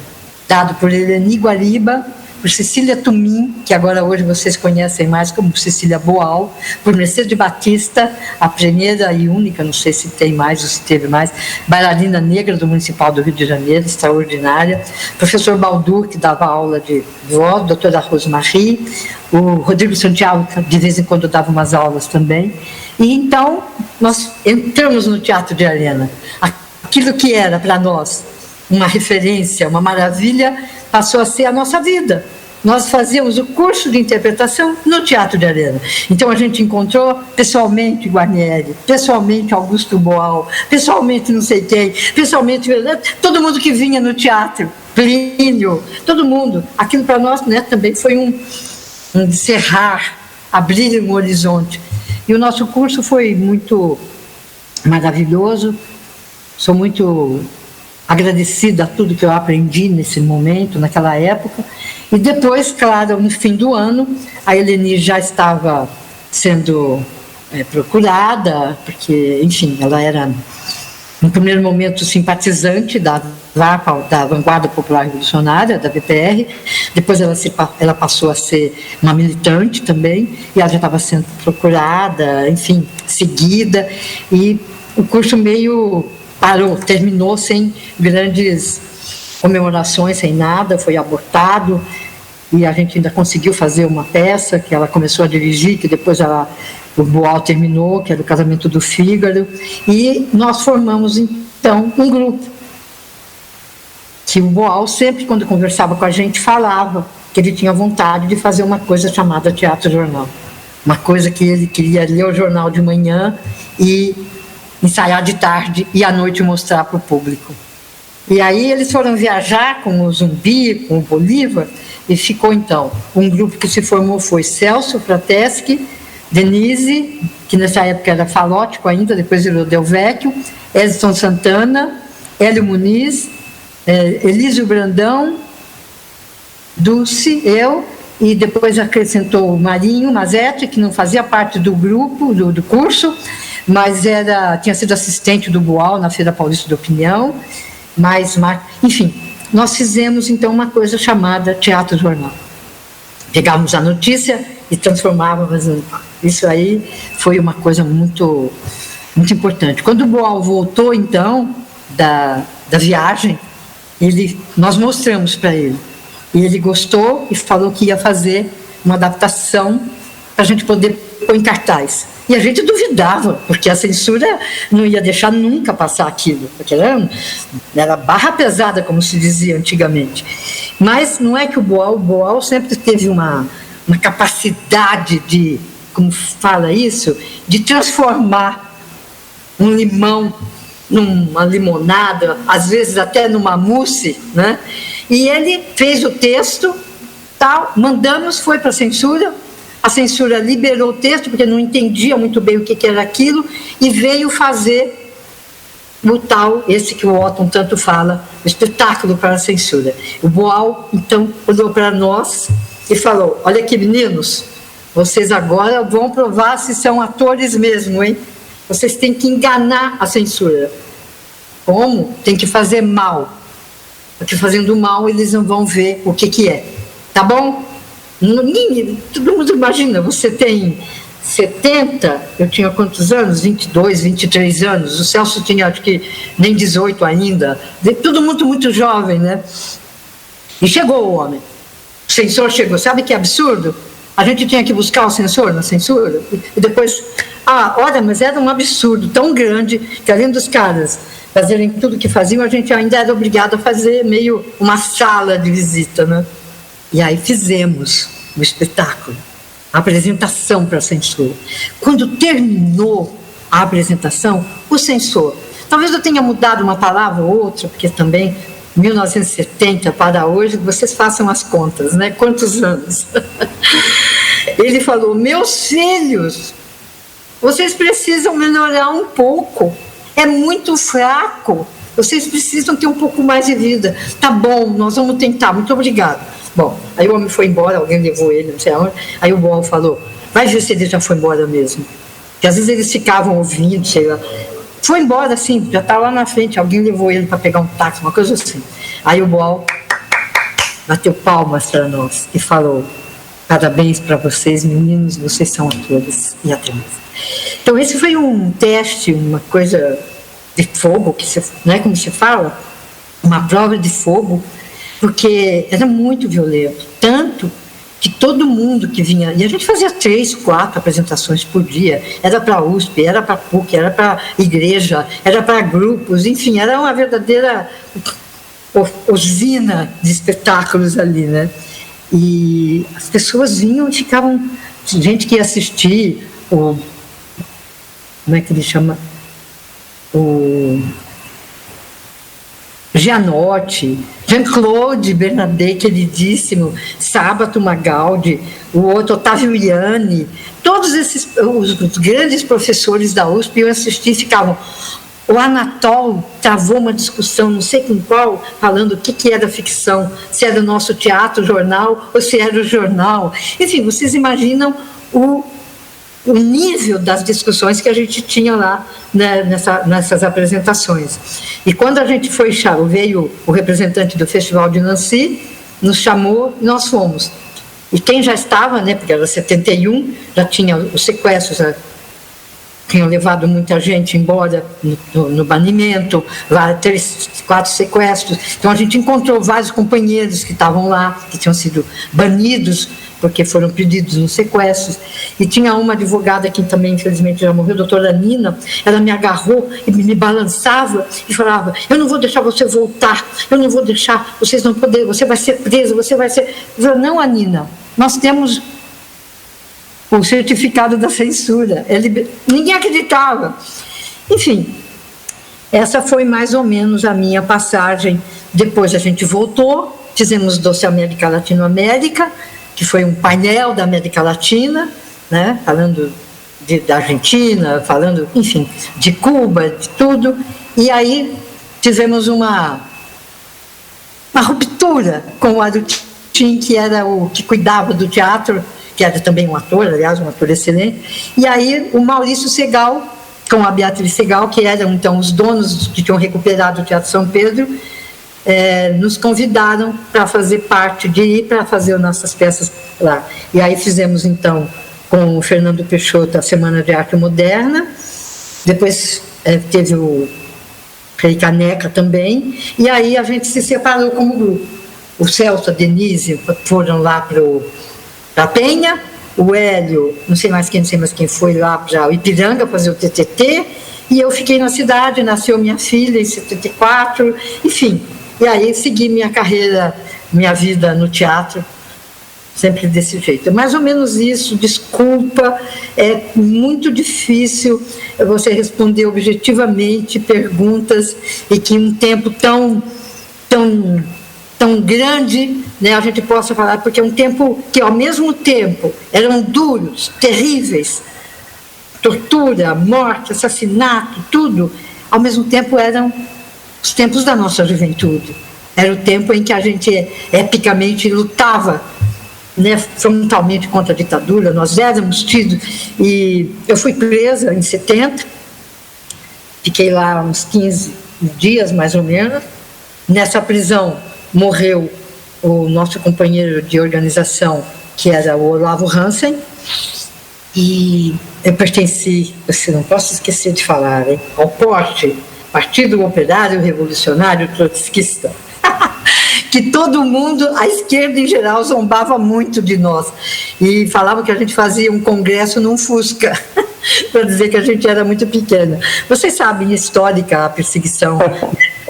dado por Eleni Guariba, por Cecília Tumim, que agora hoje vocês conhecem mais como Cecília Boal, por Mercedes Batista, a primeira e única, não sei se tem mais ou se teve mais, bailarina negra do Municipal do Rio de Janeiro, extraordinária, professor Baldur, que dava aula de voz, doutora Rosemarie, o Rodrigo Santiago, que de vez em quando dava umas aulas também. E então nós entramos no Teatro de Arena. Aquilo que era para nós uma referência, uma maravilha, passou a ser a nossa vida. Nós fazíamos o curso de interpretação no Teatro de Arena. Então a gente encontrou pessoalmente Guarnieri, pessoalmente Augusto Boal, pessoalmente não sei quem, pessoalmente todo mundo que vinha no teatro, Plínio, todo mundo. Aquilo para nós, né, também foi um encerrar, abrir um horizonte. E o nosso curso foi muito maravilhoso. Sou muito agradecida a tudo que eu aprendi nesse momento, naquela época. E depois, claro, no fim do ano, a Eleni já estava sendo procurada, porque, enfim, ela era, no primeiro momento, simpatizante da Vanguarda Popular Revolucionária, da VPR. Depois ela passou a ser uma militante também, e ela já estava sendo procurada, enfim, seguida, e o curso meio parou, terminou sem grandes comemorações, sem nada, foi abortado, e a gente ainda conseguiu fazer uma peça que ela começou a dirigir, que depois o Boal terminou, que era o Casamento do Fígaro, e nós formamos então um grupo, que o Boal sempre, quando conversava com a gente, falava que ele tinha vontade de fazer uma coisa chamada teatro-jornal, uma coisa que ele queria ler o jornal de manhã e ensaiar de tarde e à noite mostrar para o público. E aí eles foram viajar com o Zumbi, com o Bolívar, e ficou então, um grupo que se formou foi Celso Frateschi, Denise, que nessa época era falótico ainda, depois virou Del Vecchio, Edson Santana, Hélio Muniz, Elísio Brandão, Dulce, eu, e depois acrescentou o Marinho Mazetti, que não fazia parte do grupo, do curso, mas tinha sido assistente do Boal na Feira Paulista da Opinião, enfim, nós fizemos então uma coisa chamada Teatro Jornal. Pegávamos a notícia e transformávamos. Isso aí foi uma coisa muito, muito importante. Quando o Boal voltou, então, da viagem, nós mostramos para ele. E ele gostou e falou que ia fazer uma adaptação para a gente poder pôr em cartaz. E a gente duvidava, porque a censura não ia deixar nunca passar aquilo, porque era barra pesada, como se dizia antigamente. Mas não é que o Boal sempre teve uma capacidade de, como fala isso, de transformar um limão numa limonada, às vezes até numa mousse, né? E ele fez o texto, tal, mandamos, foi para a censura liberou o texto, porque não entendia muito bem o que era aquilo, e veio fazer o tal, esse que o Otton tanto fala, o espetáculo para a censura. O Boal, então, olhou para nós e falou: olha aqui, meninos, vocês agora vão provar se são atores mesmo, hein? Vocês têm que enganar a censura. Como? Tem que fazer mal. Porque fazendo mal eles não vão ver o que é. Tá bom? Todo mundo imagina, você tem 70, eu tinha quantos anos? 22, 23 anos. O Celso tinha, acho que, nem 18 ainda. Todo mundo muito jovem, né? E chegou o homem. O censor chegou. Sabe que absurdo? A gente tinha que buscar o censor na censura. E depois... olha, mas era um absurdo tão grande que, além dos caras fazerem tudo o que faziam, a gente ainda era obrigado a fazer meio uma sala de visita, né? E aí fizemos o espetáculo, a apresentação para a censura. Quando terminou a apresentação, o censor, talvez eu tenha mudado uma palavra ou outra, porque também 1970 para hoje, vocês façam as contas, né? Quantos anos? Ele falou: meus filhos, vocês precisam melhorar um pouco, é muito fraco, vocês precisam ter um pouco mais de vida. Tá bom, nós vamos tentar, muito obrigado. Bom, aí o homem foi embora, alguém levou ele, não sei aonde. Aí o Boal falou: vai ver se ele já foi embora mesmo. Porque às vezes eles ficavam ouvindo, sei lá. Foi embora, sim, já está lá na frente, alguém levou ele para pegar um táxi, uma coisa assim. Aí o Boal bateu palmas para nós e falou: parabéns para vocês, meninos, vocês são atores e atrizes. Então esse foi um teste, uma coisa de fogo, não é como se fala? Uma prova de fogo, porque era muito violento, tanto que todo mundo que vinha, e a gente fazia 3, 4 apresentações por dia, era para a USP, era para a PUC, era para a igreja, era para grupos, enfim, era uma verdadeira usina de espetáculos ali, né? E as pessoas vinham e ficavam, gente que ia assistir como é que ele chama? O Gianotti, Jean-Claude Bernardet, queridíssimo, Sábato Magaldi, o outro Otávio Ianni, todos esses, os grandes professores da USP iam assistir e ficavam. O Anatol travou uma discussão, não sei com qual, falando o que era ficção, se era o nosso teatro, jornal, ou se era o jornal. Enfim, vocês imaginam o nível das discussões que a gente tinha lá, né, nessas apresentações. E quando a gente veio o representante do Festival de Nancy, nos chamou e nós fomos. E quem já estava, né, porque era 71, já tinha os sequestros, já tinham levado muita gente embora no banimento, lá 3, 4 sequestros. Então a gente encontrou vários companheiros que estavam lá, que tinham sido banidos porque foram pedidos nos sequestros. E tinha uma advogada que também, infelizmente, já morreu, a doutora Nina, ela me agarrou e me balançava e falava: eu não vou deixar você voltar, eu não vou deixar, vocês não poderem, você vai ser preso, você vai ser... Eu falei: não, Nina, nós temos o certificado da censura. Ninguém acreditava. Enfim, essa foi mais ou menos a minha passagem. Depois a gente voltou, fizemos Doce América Latinoamérica, que foi um painel da América Latina, né, falando da Argentina, falando, enfim, de Cuba, de tudo. E aí tivemos uma ruptura com o Arutin, que era o que cuidava do teatro, que era também um ator, aliás, um ator excelente. E aí o Maurício Segal, com a Beatriz Segal, que eram então os donos que tinham recuperado o Teatro São Pedro, nos convidaram para fazer parte, de ir para fazer as nossas peças lá. E aí fizemos, então, com o Fernando Peixoto a Semana de Arte Moderna, depois teve o Rei Caneca também, e aí a gente se separou como grupo. O Celso, a Denise foram lá para a Penha, o Hélio, não sei mais quem foi lá para o Ipiranga fazer o TTT, e eu fiquei na cidade, nasceu minha filha em 74, enfim. E aí segui minha carreira, minha vida no teatro, sempre desse jeito. É mais ou menos isso, desculpa, é muito difícil você responder objetivamente perguntas e que em um tempo tão grande, né, a gente possa falar, porque é um tempo que ao mesmo tempo eram duros, terríveis, tortura, morte, assassinato, tudo, ao mesmo tempo eram os tempos da nossa juventude. Era o tempo em que a gente epicamente lutava, né, frontalmente contra a ditadura. Nós éramos tidos, e eu fui presa em 70, fiquei lá uns 15 dias mais ou menos. Nessa prisão morreu o nosso companheiro de organização, que era o Olavo Hansen, e eu pertenci, você não posso esquecer de falar, hein, ao Partido Operário Revolucionário Trotskista, que todo mundo, a esquerda em geral, zombava muito de nós e falava que a gente fazia um congresso num Fusca, para dizer que a gente era muito pequena. Vocês sabem, histórica, a perseguição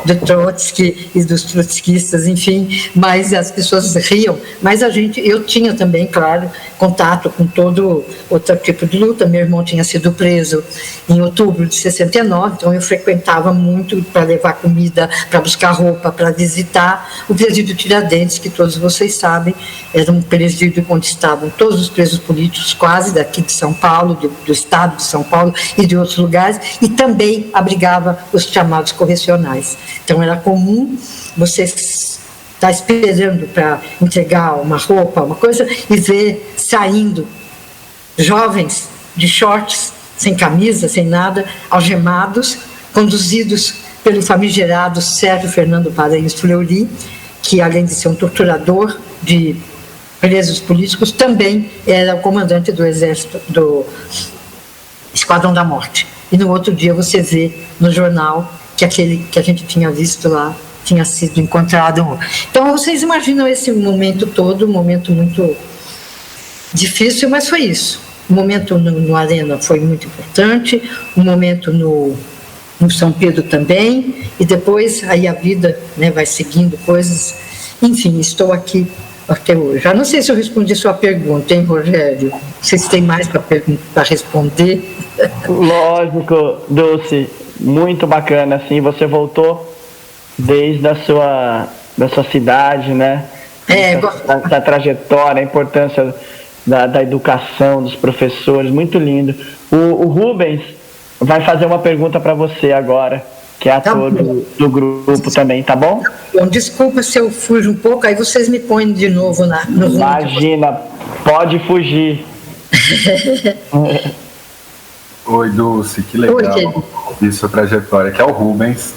do Trotsky e dos trotskistas, enfim, mas as pessoas riam, mas eu tinha também, claro, contato com todo outro tipo de luta. Meu irmão tinha sido preso em outubro de 69, então eu frequentava muito para levar comida, para buscar roupa, para visitar o presídio Tiradentes, que todos vocês sabem, era um presídio onde estavam todos os presos políticos, quase daqui de São Paulo, do estado de São Paulo e de outros lugares, e também abrigava os chamados correcionais. Então era comum você estar esperando para entregar uma roupa, uma coisa, e ver saindo jovens de shorts, sem camisa, sem nada, algemados, conduzidos pelo famigerado Sérgio Fernando Paranhos Fleury, que além de ser um torturador de presos políticos, também era o comandante do exército, do Esquadrão da Morte. E no outro dia você vê no jornal que aquele que a gente tinha visto lá tinha sido encontrado. Então vocês imaginam esse momento todo, um momento muito difícil, mas foi isso. O momento no Arena foi muito importante, o momento no São Pedro também, e depois aí a vida, né, vai seguindo coisas. Enfim, estou aqui hoje. Já não sei se eu respondi a sua pergunta, hein, Rogério? Vocês têm mais para responder? Lógico, Dulce, muito bacana, assim, você voltou desde a sua cidade, né? Da trajetória, a importância da educação, dos professores, muito lindo. O Rubens vai fazer uma pergunta para você agora, que é ator do grupo também, tá bom? Bom, desculpa se eu fujo um pouco, aí vocês me põem de novo no rumo. Imagina, pode fugir. Oi, Dulce, que legal ouvir sua trajetória, que é o Rubens.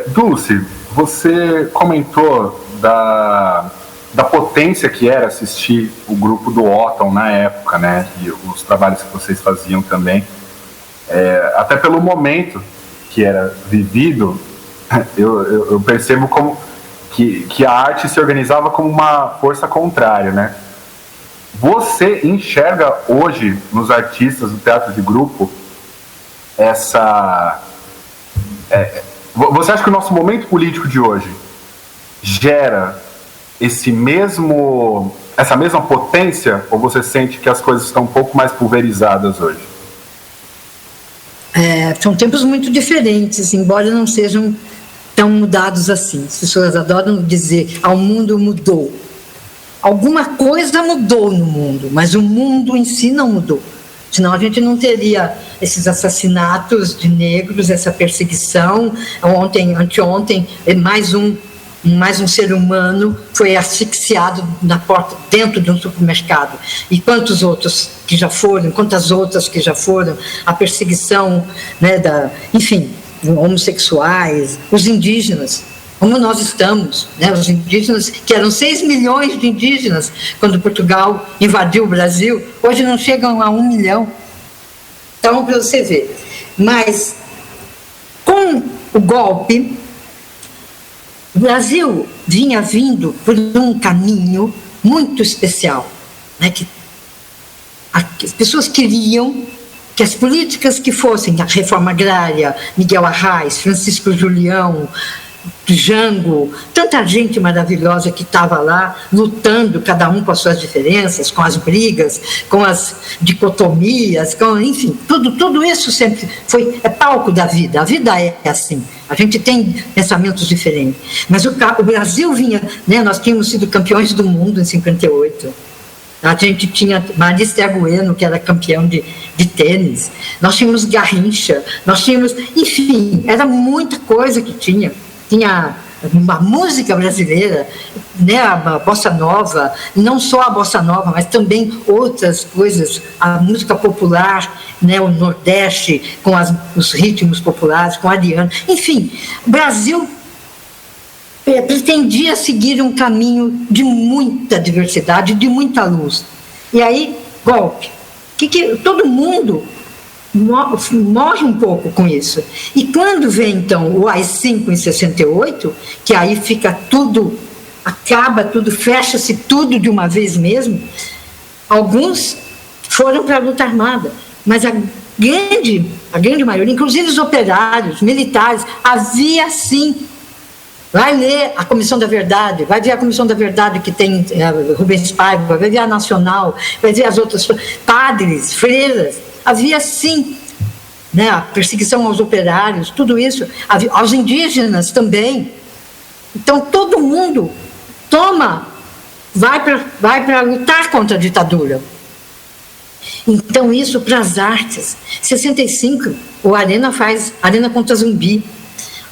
Dulce, você comentou da potência que era assistir o grupo do Otton na época, né? E os trabalhos que vocês faziam também. Até pelo momento que era vivido, eu percebo como que a arte se organizava como uma força contrária, né? Você enxerga hoje nos artistas do teatro de grupo essa... você acha que o nosso momento político de hoje gera essa mesma potência, ou você sente que as coisas estão um pouco mais pulverizadas hoje? São tempos muito diferentes, embora não sejam tão mudados assim. As pessoas adoram dizer, o mundo mudou. Alguma coisa mudou no mundo, mas o mundo em si não mudou. Senão a gente não teria esses assassinatos de negros, essa perseguição. Anteontem, mais um ser humano foi asfixiado na porta, dentro de um supermercado. E quantas outras que já foram, a perseguição, né, enfim, homossexuais, os indígenas, como nós estamos, né? Os indígenas, que eram 6 milhões de indígenas quando Portugal invadiu o Brasil, hoje não chegam a 1 milhão. Então, para você ver. Mas, com o golpe, o Brasil vinha vindo por um caminho muito especial, né? Que as pessoas queriam que as políticas que fossem a reforma agrária, Miguel Arraes, Francisco Julião, Jango, tanta gente maravilhosa que estava lá lutando, cada um com as suas diferenças, com as brigas, com as dicotomias, enfim, tudo isso sempre é palco da vida. A vida é assim, a gente tem pensamentos diferentes, mas o Brasil vinha, né, nós tínhamos sido campeões do mundo em 58. A gente tinha Marista Agüero, que era campeão de tênis, nós tínhamos Garrincha, nós tínhamos, enfim, era muita coisa que tinha uma música brasileira, né, a bossa nova, não só a bossa nova, mas também outras coisas, a música popular, né, o Nordeste, com os ritmos populares, com a Ariana, enfim, o Brasil pretendia seguir um caminho de muita diversidade, de muita luz. E aí, golpe. Todo mundo morre um pouco com isso. E quando vem, então, o AI-5 em 68, que aí fica tudo, acaba tudo, fecha-se tudo de uma vez mesmo, alguns foram para a luta armada, mas a grande maioria, inclusive os operários, militares, havia sim. Vai ler a Comissão da Verdade, vai ver a Comissão da Verdade que tem Rubens Paiva, vai ver a Nacional, vai ver as outras, padres, freiras, havia sim, né, a perseguição aos operários, tudo isso, aos indígenas também. Então todo mundo vai para lutar contra a ditadura. Então isso para as artes. 65, o Arena contra Zumbi,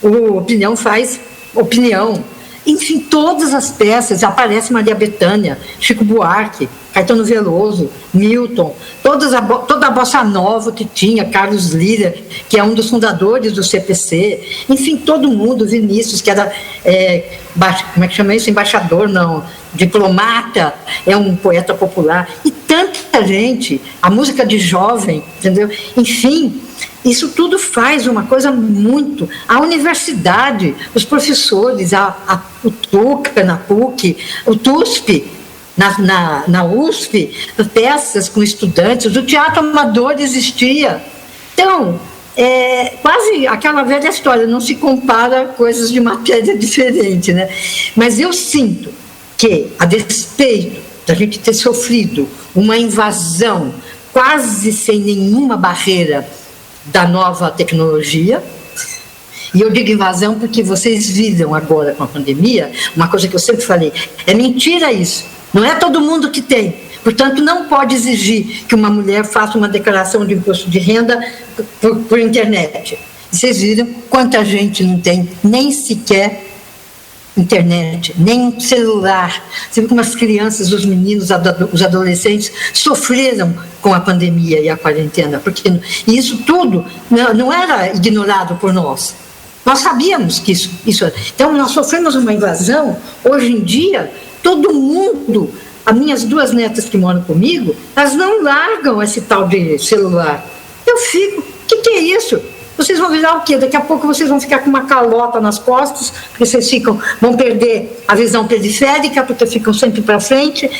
o Opinião faz Opinião, enfim, todas as peças, aparece Maria Bethânia, Chico Buarque, Caetano Veloso, Milton, toda a bossa nova que tinha, Carlos Lira, que é um dos fundadores do CPC, enfim, todo mundo, Vinícius, que era, como é que chama isso? Embaixador, não, diplomata, é um poeta popular, e tanta gente, a música de jovem, entendeu? Enfim, isso tudo faz uma coisa muito... A universidade, os professores, o TUCA na PUC, o TUSP na USP, peças com estudantes, o teatro amador existia. Então, quase aquela velha história, não se compara coisas de matéria diferente, né? Mas eu sinto que, a despeito da gente ter sofrido uma invasão quase sem nenhuma barreira da nova tecnologia, e eu digo invasão porque vocês viram agora com a pandemia, uma coisa que eu sempre falei, é mentira isso, não é todo mundo que tem, portanto não pode exigir que uma mulher faça uma declaração de imposto de renda por internet. Vocês viram quanta gente não tem nem sequer internet, nem celular. Você viu como as crianças, os meninos, os adolescentes sofreram com a pandemia e a quarentena, porque isso tudo não era ignorado por nós. Nós sabíamos que isso era. Então, nós sofremos uma invasão. Hoje em dia, todo mundo, as minhas 2 netas que moram comigo, elas não largam esse tal de celular. Eu fico, o que é isso? Vocês vão virar o quê? Daqui a pouco vocês vão ficar com uma calota nas costas, porque vocês vão perder a visão periférica, porque ficam sempre para frente.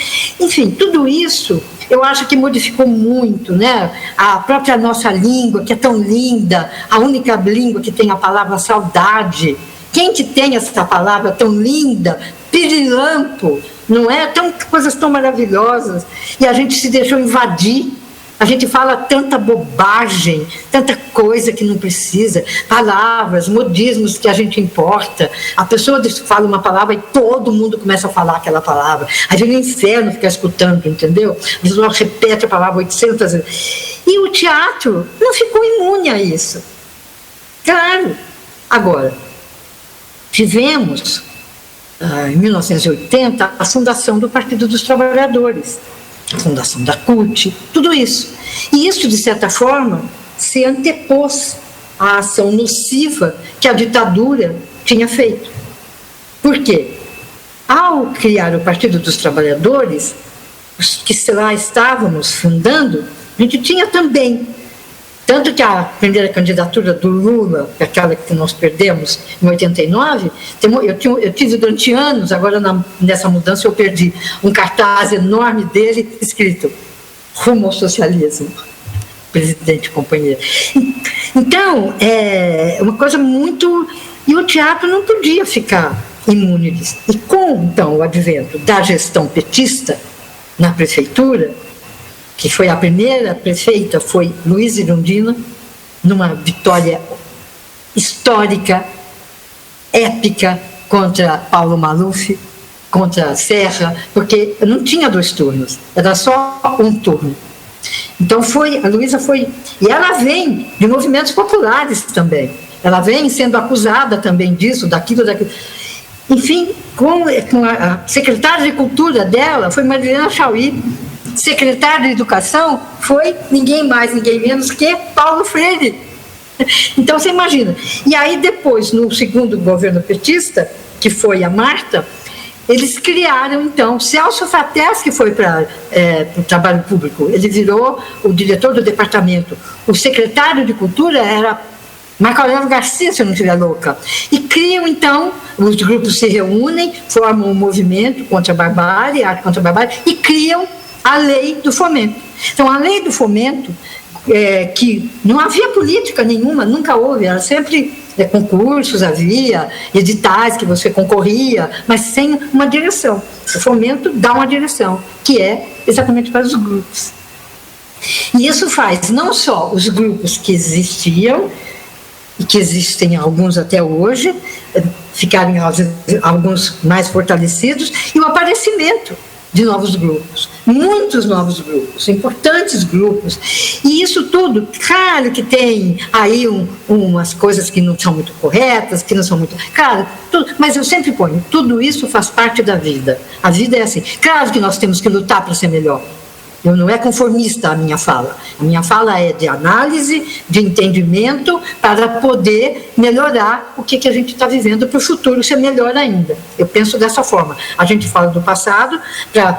Enfim, tudo isso eu acho que modificou muito, né? A própria nossa língua, que é tão linda, a única língua que tem a palavra saudade. Quem que tem essa palavra tão linda, pirilampo, não é? Coisas tão maravilhosas. E a gente se deixou invadir. A gente fala tanta bobagem, tanta coisa que não precisa, palavras, modismos que a gente importa. A pessoa fala uma palavra e todo mundo começa a falar aquela palavra. A gente no inferno fica escutando, entendeu? A pessoa repete a palavra 800 vezes. E o teatro não ficou imune a isso. Claro. Agora, tivemos, em 1980, a fundação do Partido dos Trabalhadores, a fundação da CUT, tudo isso. E isso, de certa forma, se antepôs a ação nociva que a ditadura tinha feito. Por quê? Ao criar o Partido dos Trabalhadores, os que lá estávamos fundando, a gente tinha também, tanto que a primeira candidatura do Lula, aquela que nós perdemos em 89, eu tive durante anos, agora nessa mudança eu perdi, um cartaz enorme dele escrito rumo ao socialismo, presidente e companheiro. Então, é uma coisa muito... E o teatro não podia ficar imune disso. E com, então, o advento da gestão petista na prefeitura, que foi a primeira prefeita, foi Luísa Erundina, numa vitória histórica, épica, contra Paulo Maluf, contra Serra, porque não tinha 2 turnos, era só um turno. Então a Luísa foi... E ela vem de movimentos populares também. Ela vem sendo acusada também disso, daquilo. Enfim, com a secretária de Cultura dela foi Marilena Chauí. Secretário de Educação foi ninguém mais, ninguém menos que Paulo Freire. Então, você imagina. E aí, depois, no segundo governo petista, que foi a Marta, eles criaram, então, Celso Frates, que foi para o trabalho público, ele virou o diretor do departamento. O secretário de Cultura era Marco Aurélio Garcia, se eu não estiver louca. E criam, então, os grupos se reúnem, formam um movimento contra a barbárie, arte contra a barbárie, e criam a lei do fomento. Então, a lei do fomento, que não havia política nenhuma, nunca houve, era sempre concursos, havia editais que você concorria, mas sem uma direção. O fomento dá uma direção, que é exatamente para os grupos. E isso faz não só os grupos que existiam, e que existem alguns até hoje, ficarem alguns mais fortalecidos, e o aparecimento de novos grupos, muitos novos grupos, importantes grupos. E isso tudo, claro que tem aí umas coisas que não são muito corretas, que não são muito... Claro, mas eu sempre ponho, tudo isso faz parte da vida. A vida é assim. Claro que nós temos que lutar para ser melhor. Não é conformista a minha fala. A minha fala é de análise, de entendimento, para poder melhorar o que a gente está vivendo para o futuro ser melhor ainda. Eu penso dessa forma. A gente fala do passado para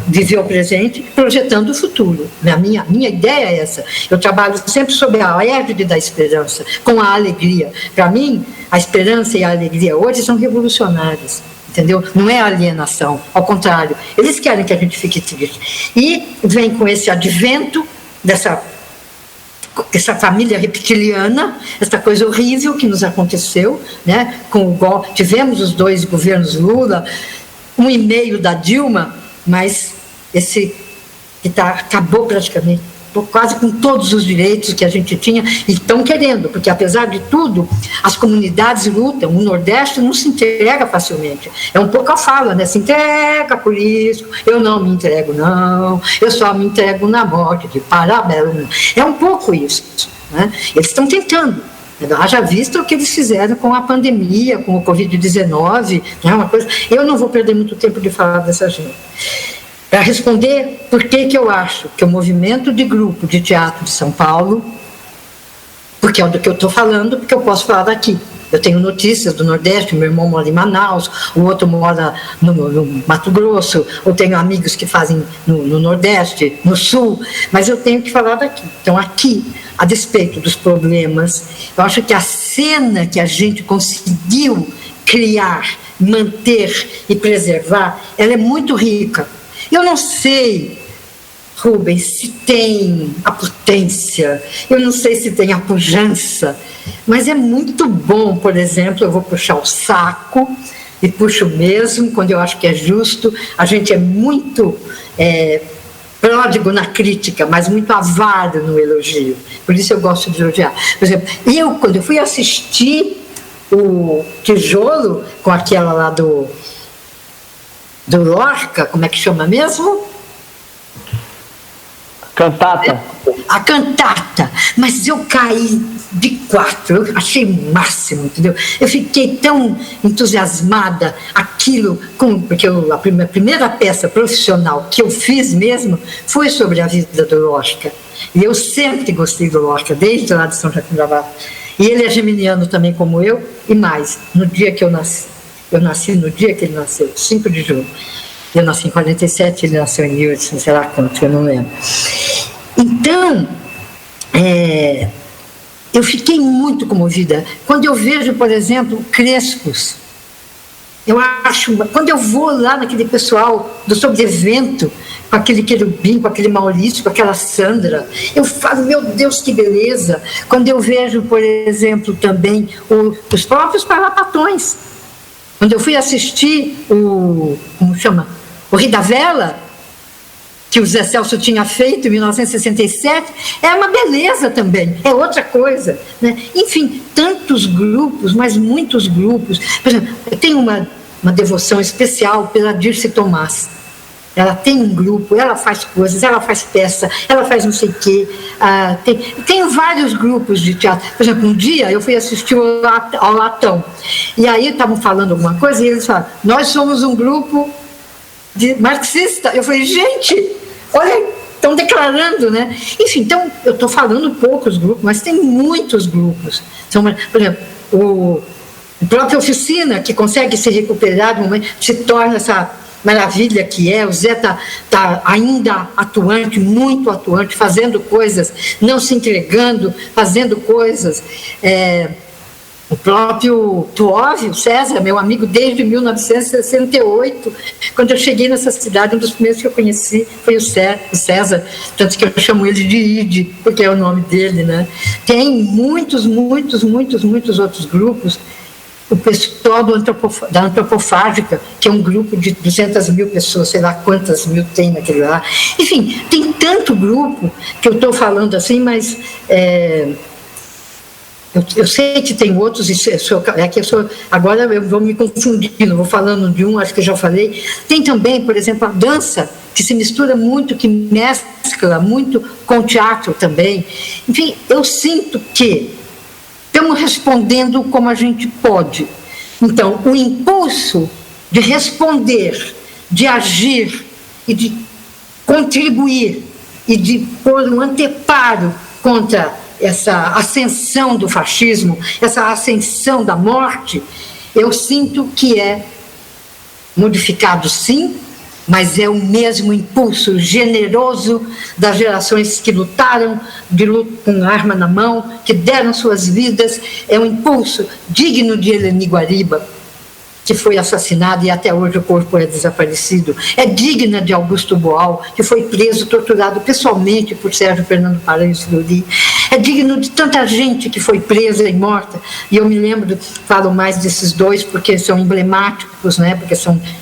viver o presente, projetando o futuro. A minha ideia é essa. Eu trabalho sempre sobre a égide da esperança, com a alegria. Para mim, a esperança e a alegria hoje são revolucionárias. Entendeu? Não é alienação, ao contrário, eles querem que a gente fique triste. E vem com esse advento dessa família reptiliana, essa coisa horrível que nos aconteceu, né? Tivemos os 2 governos Lula, 1,5 da Dilma, mas esse que acabou praticamente, quase com todos os direitos que a gente tinha, e estão querendo, porque apesar de tudo, as comunidades lutam, o Nordeste não se entrega facilmente. É um pouco a fala, né? Se entrega por isso, eu não me entrego não, eu só me entrego na morte de Parabéns. É um pouco isso, né? Eles estão tentando. Haja visto o que eles fizeram com a pandemia, com o Covid-19, né? Uma coisa. Eu não vou perder muito tempo de falar dessa gente. Para responder por que eu acho que o movimento de grupo de teatro de São Paulo, porque é do que eu estou falando, porque eu posso falar daqui. Eu tenho notícias do Nordeste, meu irmão mora em Manaus, o outro mora no Mato Grosso, eu tenho amigos que fazem no Nordeste, no Sul, mas eu tenho que falar daqui. Então, aqui, a despeito dos problemas, eu acho que a cena que a gente conseguiu criar, manter e preservar, ela é muito rica. Eu não sei, Rubens, se tem a potência, eu não sei se tem a pujança, mas é muito bom, por exemplo, eu vou puxar o saco, e puxo mesmo, quando eu acho que é justo. A gente é muito pródigo na crítica, mas muito avaro no elogio, por isso eu gosto de elogiar. Por exemplo, quando eu fui assistir o Tijolo, com aquela lá do Lorca, como é que chama mesmo? Cantata. A cantata, mas eu caí de 4, eu achei o máximo, entendeu? Eu fiquei tão entusiasmada, porque a primeira peça profissional que eu fiz mesmo foi sobre a vida do Lorca. E eu sempre gostei do Lorca, desde lá de São Joaquim da Barra. E ele é geminiano também, como eu, e mais, no dia que eu nasci no dia que ele nasceu, 5 de julho. Eu nasci em 47, ele nasceu em 1800, sei lá quanto, eu não lembro. Então, eu fiquei muito comovida. Quando eu vejo, por exemplo, Crespos, eu acho, quando eu vou lá naquele pessoal do Sobrevento, com aquele Querubim, com aquele Maurício, com aquela Sandra, eu falo, meu Deus, que beleza. Quando eu vejo, por exemplo, também os próprios Parlapatões, quando eu fui assistir o Rio da Vela, que o Zé Celso tinha feito em 1967, é uma beleza também, é outra coisa, né? Enfim, tantos grupos, mas muitos grupos. Por exemplo, eu tenho uma devoção especial pela Dirce Tomás. Ela tem um grupo, ela faz coisas, ela faz peça, ela faz não sei o quê. Tem vários grupos de teatro. Por exemplo, um dia eu fui assistir ao Latão, e aí estavam falando alguma coisa, e eles falaram, nós somos um grupo de marxista. Eu falei, gente, olha, estão declarando, né? Enfim, então, eu estou falando poucos grupos, mas tem muitos grupos. Por exemplo, a própria Oficina, que consegue se recuperar de um momento, se torna essa maravilha que é. O Zé está ainda atuante, muito atuante, fazendo coisas, não se entregando, fazendo coisas. O próprio Tuóvio, o César, meu amigo desde 1968, quando eu cheguei nessa cidade, um dos primeiros que eu conheci foi o César, tanto que eu chamo ele de Ide, porque é o nome dele, né? Tem muitos outros grupos. O pessoal da Antropofágica, que é um grupo de 200 mil pessoas, sei lá quantas mil tem naquele lá. Enfim, tem tanto grupo que eu estou falando assim, mas eu sei que tem outros, agora eu vou me confundindo, vou falando de um, acho que eu já falei. Tem também, por exemplo, a dança, que se mistura muito, que mescla muito com o teatro também. Enfim, eu sinto que estamos respondendo como a gente pode. Então, o impulso de responder, de agir e de contribuir e de pôr um anteparo contra essa ascensão do fascismo, essa ascensão da morte, eu sinto que é modificado, sim, mas é o mesmo impulso generoso das gerações que lutaram, com arma na mão, que deram suas vidas. É um impulso digno de Eleni Guariba, que foi assassinado e até hoje o corpo é desaparecido. É digna de Augusto Boal, que foi preso, torturado pessoalmente por Sérgio Fernando Paranhos Fleury. É digno de tanta gente que foi presa e morta. E eu me lembro, falo mais desses dois porque são emblemáticos, né? Porque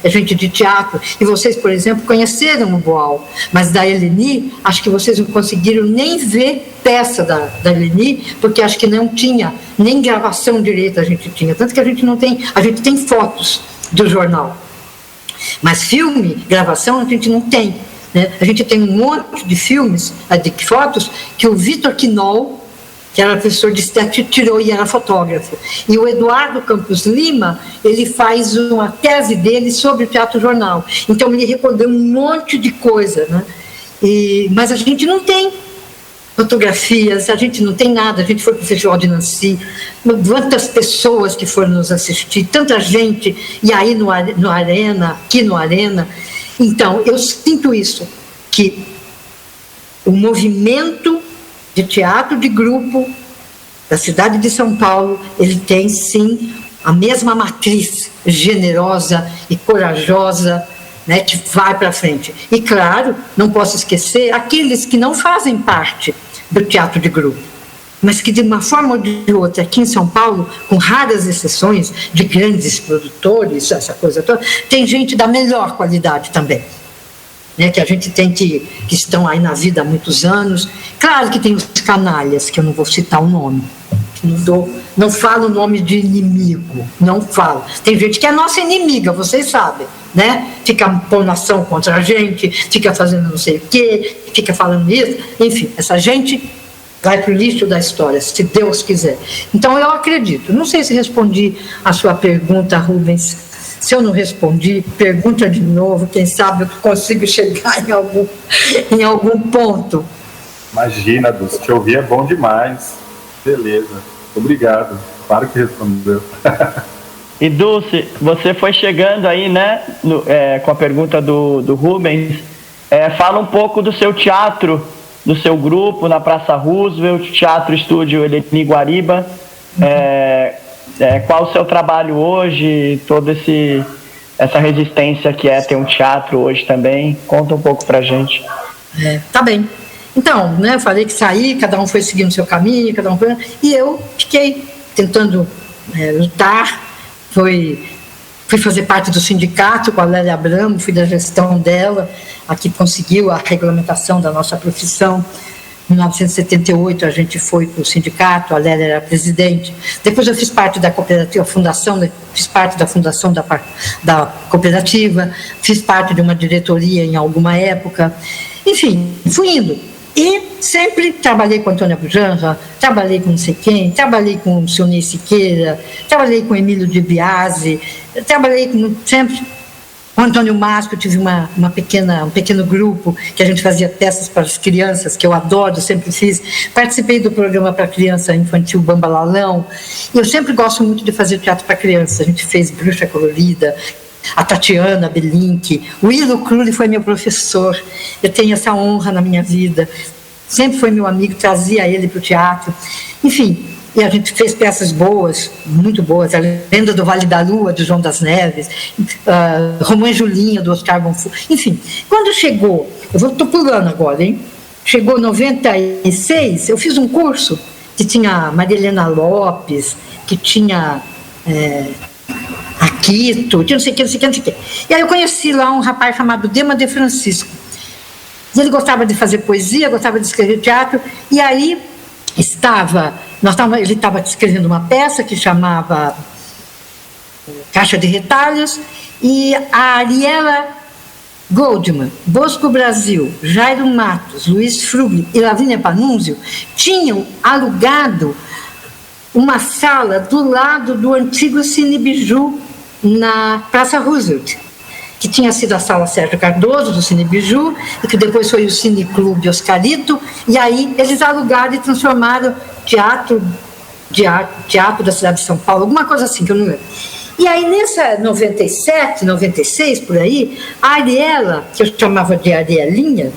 é gente de teatro. E vocês, por exemplo, conheceram o Boal, mas da Eleni, acho que vocês não conseguiram nem ver peça da Eleni, porque acho que não tinha, nem gravação direita a gente tinha. Tanto que a gente tem fotos do jornal. Mas filme, gravação, a gente não tem. Né? A gente tem um monte de filmes, de fotos, que o Vitor Quinol, que era professor de estética, tirou e era fotógrafo. E o Eduardo Campos Lima, ele faz uma tese dele sobre o teatro jornal. Então, ele recordou um monte de coisa. Né? Mas a gente não tem fotografias, a gente não tem nada. A gente foi para o Festival de Nancy, quantas pessoas que foram nos assistir, tanta gente, e aí aqui no Arena. Então, eu sinto isso, que o movimento de teatro de grupo da cidade de São Paulo, ele tem, sim, a mesma matriz generosa e corajosa, né, que vai para frente. E, claro, não posso esquecer aqueles que não fazem parte do teatro de grupo, mas que, de uma forma ou de outra, aqui em São Paulo, com raras exceções de grandes produtores, essa coisa toda, tem gente da melhor qualidade também, né, que a gente tem que estão aí na vida há muitos anos. Claro que tem os canalhas, que eu não vou citar o nome, não falo o nome de inimigo, não falo. Tem gente que é nossa inimiga, vocês sabem, né? Fica pondo ação contra a gente, fica fazendo não sei o quê, fica falando isso, enfim, essa gente vai para o lixo da história, se Deus quiser. Então, eu acredito. Não sei se respondi a sua pergunta, Rubens. Se eu não respondi, pergunta de novo, quem sabe eu consigo chegar em algum ponto. Imagina, Dulce, te ouvir é bom demais. Beleza, obrigado. Claro que respondeu. E Dulce, você foi chegando aí, né, com a pergunta do Rubens. Fala um pouco do seu teatro, do seu grupo na Praça Roosevelt, Teatro Estúdio Eleni Guariba. Qual o seu trabalho hoje, toda essa resistência que é ter um teatro hoje também? Conta um pouco pra gente. Tá bem. Então, né, eu falei que saí, cada um foi seguindo o seu caminho, e eu fiquei tentando lutar, fui fazer parte do sindicato com a Lélia Abramo, fui da gestão dela, a que conseguiu a regulamentação da nossa profissão. Em 1978 a gente foi para o sindicato, a Lélia era presidente. Depois eu fiz parte da cooperativa, fiz parte da fundação da cooperativa, fiz parte de uma diretoria em alguma época. Enfim, fui indo. E sempre trabalhei com Antônia Bujanra, trabalhei com não sei quem, trabalhei com o Sionei Siqueira, trabalhei com Emílio de Biasi, trabalhei sempre com Antônio Masco. Eu tive um pequeno grupo que a gente fazia peças para as crianças, que eu adoro, sempre fiz. Participei do programa para criança infantil Bambalalão. E eu sempre gosto muito de fazer teatro para criança. A gente fez Bruxa Colorida, a Tatiana Belink, o Willo Crulli foi meu professor, eu tenho essa honra na minha vida, sempre foi meu amigo, trazia ele para o teatro, enfim, e a gente fez peças boas, muito boas, a Lenda do Vale da Lua, do João das Neves, Romã e Julinha, do Oscar Bonfim, enfim, quando chegou, estou pulando agora, hein? Chegou 96, eu fiz um curso que tinha Maria Helena Lopes, que tinha... Aquito, não sei o que. E aí eu conheci lá um rapaz chamado Dema de Francisco. E ele gostava de fazer poesia, gostava de escrever teatro, e aí ele estava escrevendo uma peça que chamava Caixa de Retalhos, e a Ariela Goldman, Bosco Brasil, Jairo Matos, Luiz Frugli e Lavínia Panunzio tinham alugado uma sala do lado do antigo Cine Biju, na Praça Roosevelt, que tinha sido a sala Sérgio Cardoso, do Cine Biju, e que depois foi o Cine Clube Oscarito, e aí eles alugaram e transformaram teatro da cidade de São Paulo, alguma coisa assim, que eu não lembro. E aí, nessa 97, 96, por aí, a Ariela, que eu chamava de Arielinha,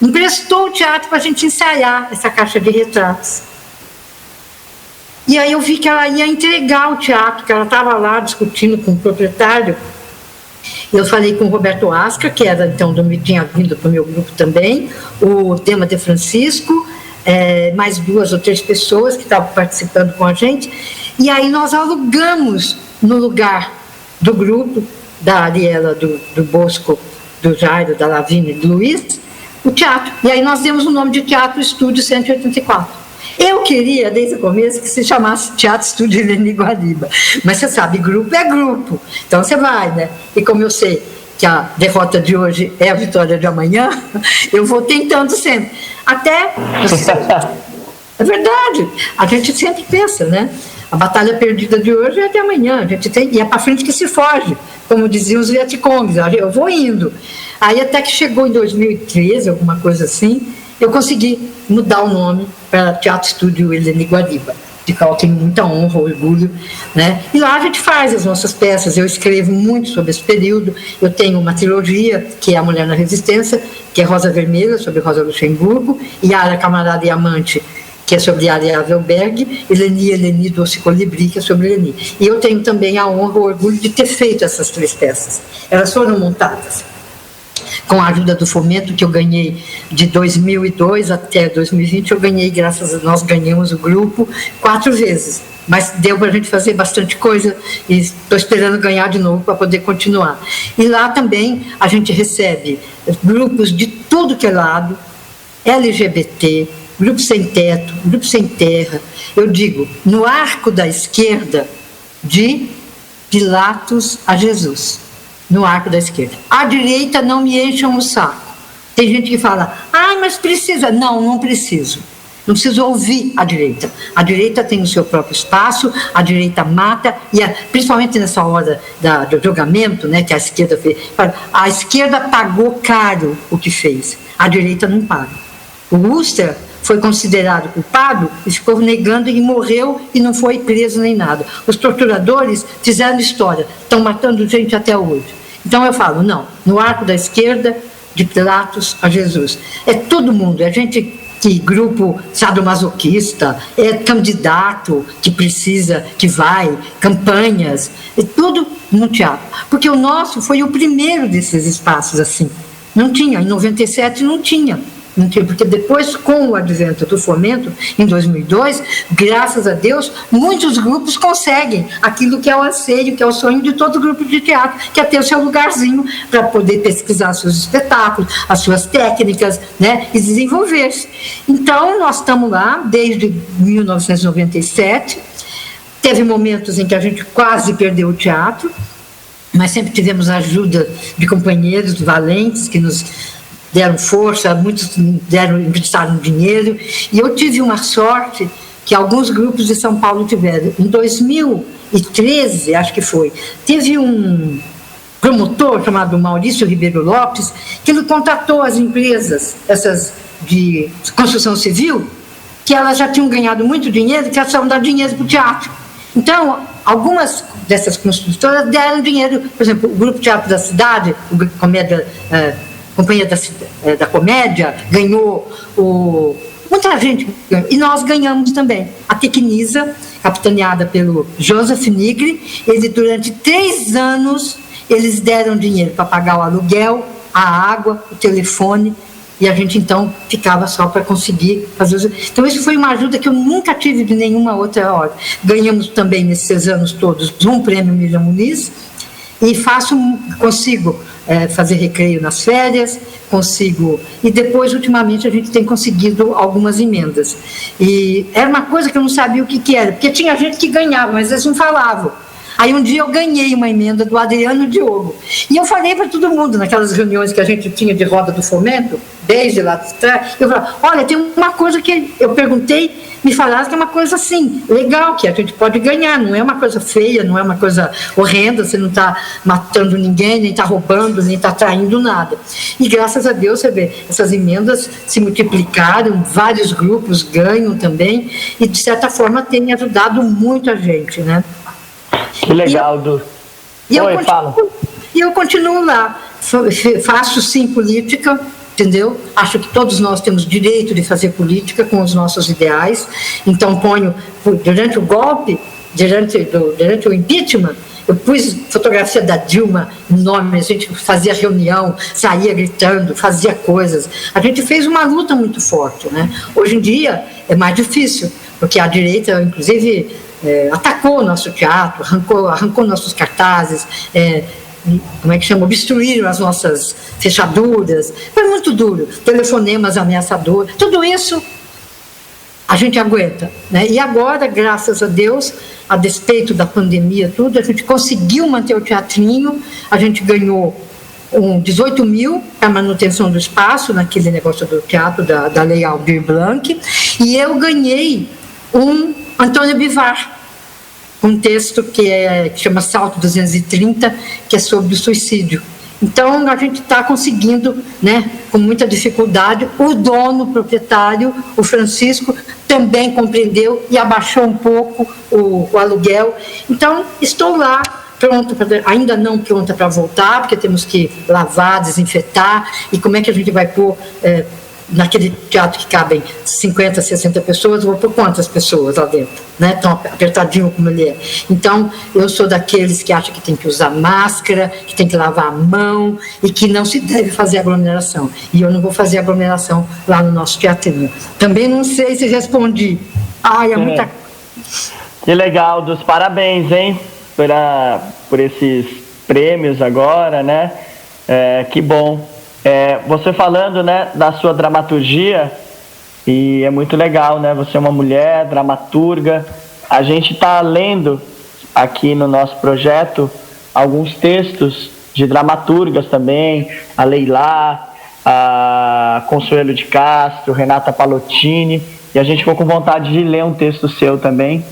emprestou o teatro para a gente ensaiar essa caixa de retratos. E aí eu vi que ela ia entregar o teatro, que ela estava lá discutindo com o proprietário. Eu falei com o Roberto Asca, que era então tinha vindo para o meu grupo também, o Dema de Francisco, mais 2 ou 3 pessoas que estavam participando com a gente. E aí nós alugamos no lugar do grupo, da Ariela, do Bosco, do Jairo, da Lavínia e do Luiz, o teatro. E aí nós demos o nome de Teatro Estúdio 184. Eu queria, desde o começo, que se chamasse Teatro Estúdio Eleni Guariba. Mas você sabe, grupo é grupo. Então você vai, né? E como eu sei que a derrota de hoje é a vitória de amanhã, eu vou tentando sempre. Até... É verdade. A gente sempre pensa, né? A batalha perdida de hoje é de amanhã. A gente tem... E é para frente que se foge. Como diziam os Vietcongs. Eu vou indo. Aí até que chegou em 2013, alguma coisa assim, eu consegui mudar o nome para Teatro Estúdio Eleni Guariba, de qual eu tenho muita honra, orgulho, né? E lá a gente faz as nossas peças, eu escrevo muito sobre esse período, eu tenho uma trilogia, que é A Mulher na Resistência, que é Rosa Vermelha, sobre Rosa Luxemburgo, Yara, Camarada e Amante, que é sobre Yara Avelberg, Eleni, Doce Colibri, que é sobre Eleni. E eu tenho também a honra, o orgulho de ter feito essas 3 peças. Elas foram montadas com a ajuda do fomento que eu ganhei de 2002 até 2020, nós ganhamos o grupo 4 vezes, mas deu para a gente fazer bastante coisa e estou esperando ganhar de novo para poder continuar. E lá também a gente recebe grupos de tudo que é lado, LGBT, grupo sem teto, grupo sem terra, eu digo, no arco da esquerda, de Pilatos a Jesus. No arco da esquerda. À direita, não me encham o saco. Tem gente que fala, mas precisa. Não preciso. Não preciso ouvir a direita. A direita tem o seu próprio espaço, a direita mata, e principalmente nessa hora do julgamento, né, que a esquerda fez. A esquerda pagou caro o que fez. A direita não paga. O Uster foi considerado culpado e ficou negando e morreu e não foi preso nem nada. Os torturadores fizeram história, estão matando gente até hoje. Então eu falo, não, no arco da esquerda, de Pilatos a Jesus. É todo mundo, é gente que grupo sadomasoquista, é candidato que precisa, que vai, campanhas, é tudo no teatro. Porque o nosso foi o primeiro desses espaços assim. Não tinha, em 97 não tinha. Porque depois, com o advento do fomento, em 2002, graças a Deus, muitos grupos conseguem aquilo que é o anseio, que é o sonho de todo grupo de teatro, que é ter o seu lugarzinho para poder pesquisar seus espetáculos, as suas técnicas, né, e desenvolver-se. Então, nós estamos lá desde 1997, teve momentos em que a gente quase perdeu o teatro, mas sempre tivemos a ajuda de companheiros valentes que nos deram força, muitos emprestaram dinheiro, e eu tive uma sorte que alguns grupos de São Paulo tiveram. Em 2013, acho que foi, teve um promotor chamado Maurício Ribeiro Lopes, que ele contatou as empresas, essas de construção civil, que elas já tinham ganhado muito dinheiro, que elas precisavam dar dinheiro para o teatro. Então, algumas dessas construtoras deram dinheiro, por exemplo, o Grupo Teatro da Cidade, Companhia da Comédia, ganhou, muita gente ganhou, e nós ganhamos também. A Tecnisa, capitaneada pelo Joseph Nigri, ele durante 3 anos, eles deram dinheiro para pagar o aluguel, a água, o telefone, e a gente então ficava só para conseguir fazer. Então isso foi uma ajuda que eu nunca tive de nenhuma outra hora. Ganhamos também nesses anos todos um prêmio Miriam Muniz, e consigo fazer recreio nas férias, consigo, e depois ultimamente a gente tem conseguido algumas emendas, e era uma coisa que eu não sabia o que era, porque tinha gente que ganhava, mas eles não falavam. Aí um dia eu ganhei uma emenda do Adriano Diogo, e eu falei para todo mundo, naquelas reuniões que a gente tinha de roda do fomento, desde lá de trás, eu falei, olha, tem uma coisa que eu perguntei, me falaram que é uma coisa assim, legal, que a gente pode ganhar, não é uma coisa feia, não é uma coisa horrenda, você não está matando ninguém, nem está roubando, nem está traindo nada. E graças a Deus, você vê, essas emendas se multiplicaram, vários grupos ganham também, e de certa forma tem ajudado muito a gente, né? Que legal, Du. E eu continuo lá, faço sim política, entendeu? Acho que todos nós temos direito de fazer política com os nossos ideais, então durante o golpe, durante o impeachment, eu pus fotografia da Dilma, nome, a gente fazia reunião, saía gritando, fazia coisas. A gente fez uma luta muito forte, né? Hoje em dia é mais difícil, porque a direita, inclusive, atacou o nosso teatro, arrancou nossos cartazes, como é que chama? Obstruíram as nossas fechaduras. Foi muito duro. Telefonemas ameaçadores. Tudo isso a gente aguenta, né? E agora, graças a Deus, a despeito da pandemia, tudo, a gente conseguiu manter o teatrinho, a gente ganhou 18 mil para manutenção do espaço, naquele negócio do teatro, da Lei Aldir Blanc, e eu ganhei um Antônio Bivar, um texto que chama Salto 230, que é sobre o suicídio. Então, a gente está conseguindo, né, com muita dificuldade. O dono, o proprietário, o Francisco, também compreendeu e abaixou um pouco o aluguel. Então, estou lá, ainda não pronta para voltar, porque temos que lavar, desinfetar, e como é que a gente vai pôr... naquele teatro que cabem 50, 60 pessoas, vou pôr quantas pessoas lá dentro, né? Tão apertadinho como ele é. Então, eu sou daqueles que acham que tem que usar máscara, que tem que lavar a mão e que não se deve fazer aglomeração. E eu não vou fazer aglomeração lá no nosso teatrinho. Também não sei se respondi. Ai, é muita... Que legal, dos parabéns, hein? Por esses prêmios agora, né? Que bom. Você falando, né, da sua dramaturgia, e é muito legal, né? Você é uma mulher dramaturga. A gente está lendo aqui no nosso projeto alguns textos de dramaturgas também, a Leilá, a Consuelo de Castro, Renata Palottini, e a gente ficou com vontade de ler um texto seu também.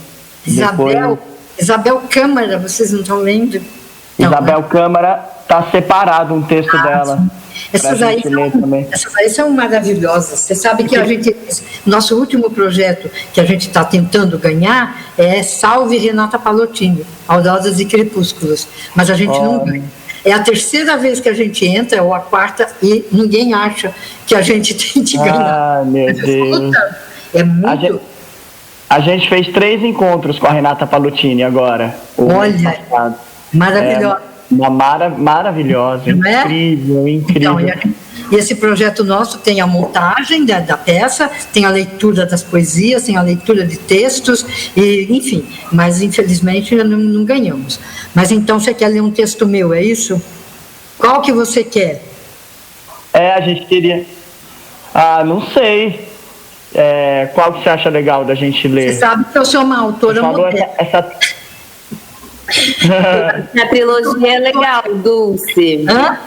Isabel Câmara, vocês não estão lendo? Isabel Câmara, está separado um texto dela. Essas aí são maravilhosas. Você sabe que nosso último projeto que a gente está tentando ganhar é Salve Renata Palottini, Aurosas e Crepúsculos, mas a gente não ganha. É a terceira vez que a gente entra, ou a quarta, e ninguém acha que a gente tem que ganhar. Ah, meu Deus. É muito... A gente fez 3 encontros com a Renata Palottini agora. Olha, maravilhosa. Maravilhosa, não é? Incrível. Então, e esse projeto nosso tem a montagem da peça, tem a leitura das poesias, tem a leitura de textos, e, enfim, mas infelizmente não ganhamos. Mas então você quer ler um texto meu, é isso? Qual que você quer? A gente queria... não sei. Qual que você acha legal da gente ler? Você sabe que eu sou uma autora moderna. A trilogia é legal, Dulce. Hã?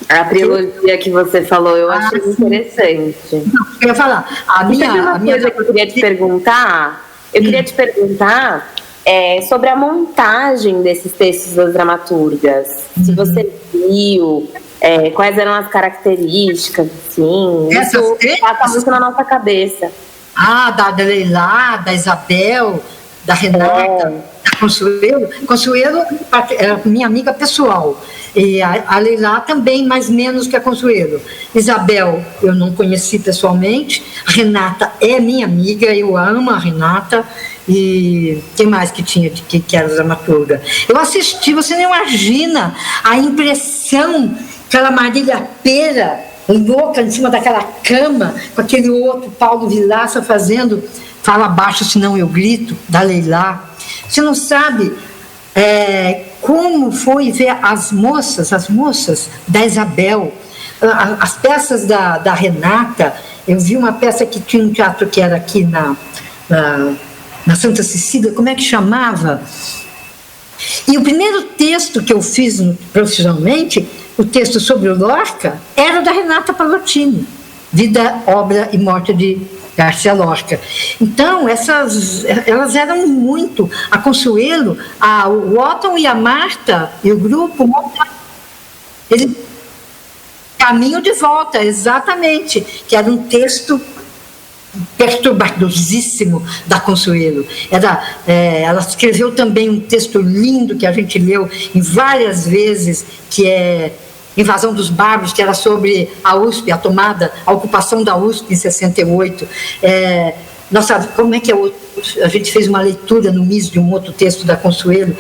A trilogia que você falou, eu achei interessante. Eu ia falar. Uma coisa que eu queria te perguntar. Queria te perguntar sobre a montagem desses textos das dramaturgas. Se você viu, quais eram as características, assim. Isso passa muito na nossa cabeça. Da Leila, da Isabel, da Renata, da Consuelo. Consuelo é minha amiga pessoal. E a Leila também, mas menos que a Consuelo. Isabel, eu não conheci pessoalmente. A Renata é minha amiga, eu amo a Renata. E quem mais que tinha que era dramaturga? Eu assisti, você não imagina a impressão, aquela Marília Pera, louca em cima daquela cama, com aquele outro Paulo Vilaça fazendo Fala Baixo, Senão Eu Grito, da Leila. Você não sabe como foi ver as moças da Isabel, as peças da Renata. Eu vi uma peça que tinha um teatro que era aqui na Santa Cecília, como é que chamava? E o primeiro texto que eu fiz profissionalmente, o texto sobre o Lorca, era da Renata Palottini, Vida, Obra e Morte de Garcia Lorca. Então, elas eram muito. A Consuelo, o Otton e a Marta e o grupo montaram. Eles Caminho de Volta, exatamente, que era um texto perturbadosíssimo da Consuelo. Ela escreveu também um texto lindo que a gente leu em várias vezes, que é Invasão dos Bárbaros, que era sobre a USP, a ocupação da USP em 68. Como é que a gente fez uma leitura no MIS de um outro texto da Consuelo.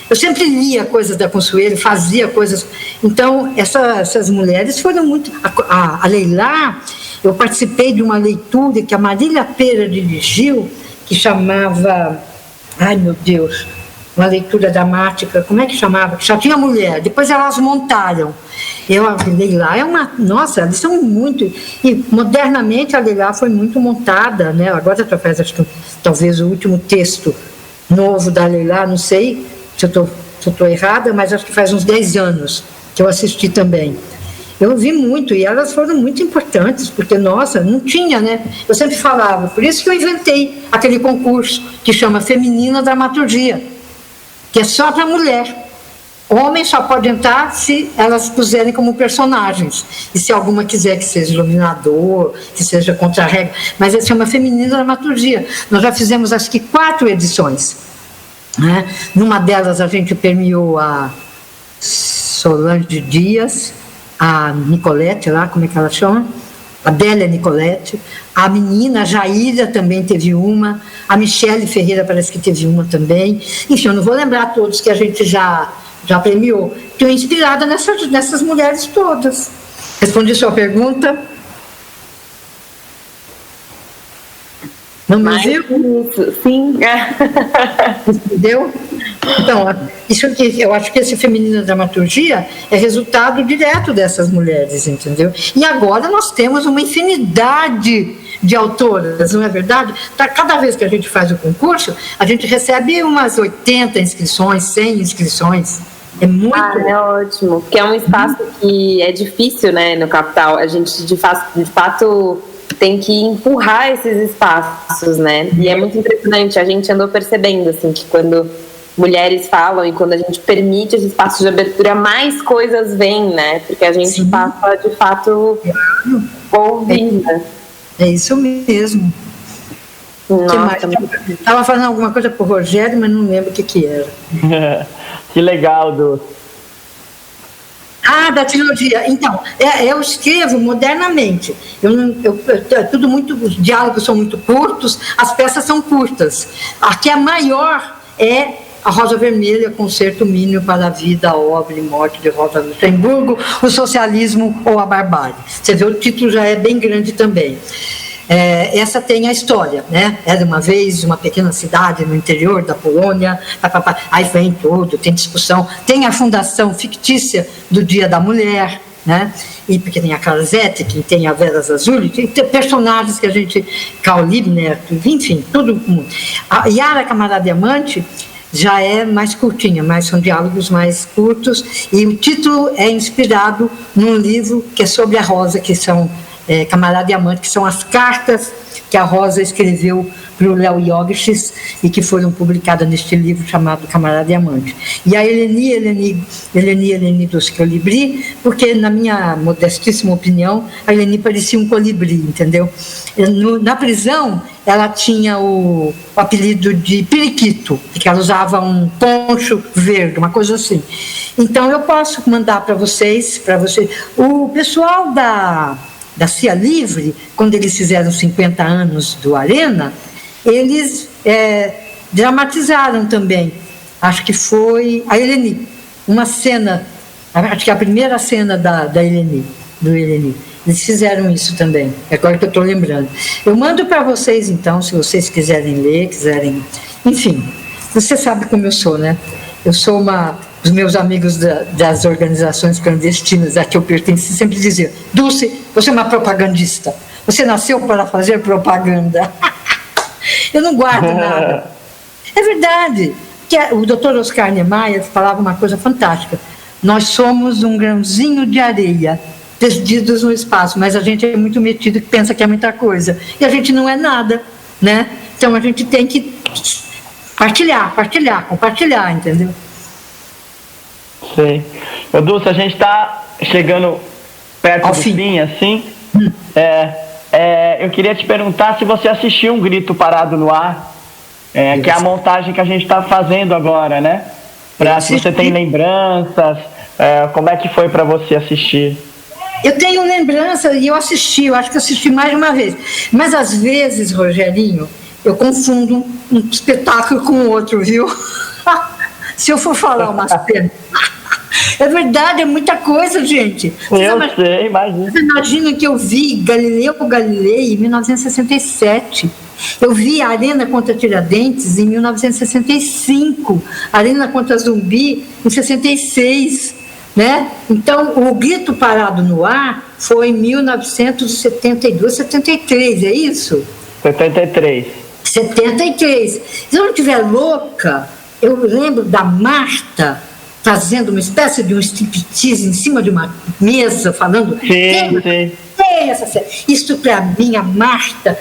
Eu sempre lia coisas da Consuelo, fazia coisas. Então, essas mulheres foram muito... A Leila, eu participei de uma leitura que a Marília Pera dirigiu, que chamava... Ai, meu Deus... Uma leitura dramática, como é que chamava? Só tinha mulher, depois elas montaram. A Leila nossa, eles são muito... E modernamente a Leila foi muito montada, né? Agora faz, acho que talvez o último texto novo da Leila, não sei se eu estou errada, mas acho que faz uns 10 anos que eu assisti também. Eu vi muito, e elas foram muito importantes, porque, nossa, não tinha, né? Eu sempre falava, por isso que eu inventei aquele concurso que chama Feminina Dramaturgia, que é só para mulher. Homem só pode entrar se elas puserem como personagens. E se alguma quiser que seja iluminador, que seja contra a regra. Mas ele chama Feminina Dramaturgia. Nós já fizemos, acho que 4 edições. Né? Numa delas a gente premiou a Solange Dias, a Nicolette, lá, como é que ela chama? A Délia Nicolette, a menina, a Jaíra também teve uma, a Michele Ferreira parece que teve uma também. Enfim, eu não vou lembrar todos que a gente já premiou. Estou inspirada nessas mulheres todas. Respondi sua pergunta? Não me viu? Sim. Entendeu? Então, isso aqui, eu acho que esse Feminina Dramaturgia é resultado direto dessas mulheres, entendeu? E agora nós temos uma infinidade de autoras, não é verdade? Cada vez que a gente faz o concurso, a gente recebe umas 80 inscrições, 100 inscrições. É muito... é ótimo, porque é um espaço que é difícil, né, no Capital. A gente, de fato, tem que empurrar esses espaços, né? E é muito impressionante, a gente andou percebendo, assim, que quando mulheres falam, e quando a gente permite esse espaço de abertura, mais coisas vêm, né? Porque a gente passa, de fato, a ouvir, né? É isso mesmo. Nossa, estava fazendo alguma coisa pro Rogério, mas não lembro o que era. Que legal, Dulce. Da trilogia. Então, eu escrevo modernamente. Tudo muito, os diálogos são muito curtos, as peças são curtas. Aqui a maior é A Rosa Vermelha, Concerto Mínimo para a Vida, a Obra e Morte de Rosa Luxemburgo, O Socialismo ou a Barbárie. Você vê, o título já é bem grande também. Essa tem a história, né? Era uma vez uma pequena cidade no interior da Polônia, aí vem tudo, tem discussão, tem a fundação fictícia do Dia da Mulher, né? E porque tem a Clara Zetkin, tem a Vera Zazuli, tem personagens que a gente, Karl Liebknecht, enfim, tudo. A Yara Camarada Diamante já é mais curtinha, mas são diálogos mais curtos, e o título é inspirado num livro que é sobre a Rosa, que são Camarada Diamante, que são as cartas que a Rosa escreveu para o Léo Iogchis e que foram publicadas neste livro chamado Camarada Diamante. E a Eleni dos Colibri, porque, na minha modestíssima opinião, a Eleni parecia um colibri, entendeu? Na prisão, ela tinha o apelido de periquito, porque ela usava um poncho verde, uma coisa assim. Então, eu posso mandar para vocês. O pessoal da Cia Livre, quando eles fizeram 50 anos do Arena, eles dramatizaram também, acho que foi a Eleni, uma cena, acho que a primeira cena do Eleni, eles fizeram isso também, agora que eu estou lembrando. Eu mando para vocês então, se vocês quiserem ler, enfim, você sabe como eu sou, né? Eu sou os meus amigos das organizações clandestinas a que eu pertenço sempre diziam: Dulce, você é uma propagandista, você nasceu para fazer propaganda. Eu não guardo nada. É verdade. O Dr. Oscar Niemeyer falava uma coisa fantástica: nós somos um grãozinho de areia perdidos no espaço, mas a gente é muito metido que pensa que é muita coisa, e a gente não é nada, né? Então a gente tem que compartilhar, entendeu? Sim. Dulce, a gente está chegando perto do fim, assim. Eu queria te perguntar se você assistiu Um Grito Parado no Ar, que é a montagem que a gente está fazendo agora, né? Se você tem lembranças, como é que foi para você assistir? Eu tenho lembrança e eu acho que eu assisti mais de uma vez. Mas às vezes, Rogerinho, eu confundo um espetáculo com o outro, viu? Se eu for falar uma cena. É verdade, é muita coisa, gente. Eu sei, imagina. Você imagina que eu vi Galileu Galilei em 1967. Eu vi a Arena contra Tiradentes em 1965. A Arena contra Zumbi em 66. Né? Então, o Grito Parado no Ar foi em 1972, 73, é isso? 73. 73. Se eu não estiver louca, eu lembro da Marta fazendo uma espécie de um striptease em cima de uma mesa, falando... Sim. Essa série. Isso, para mim, a Marta,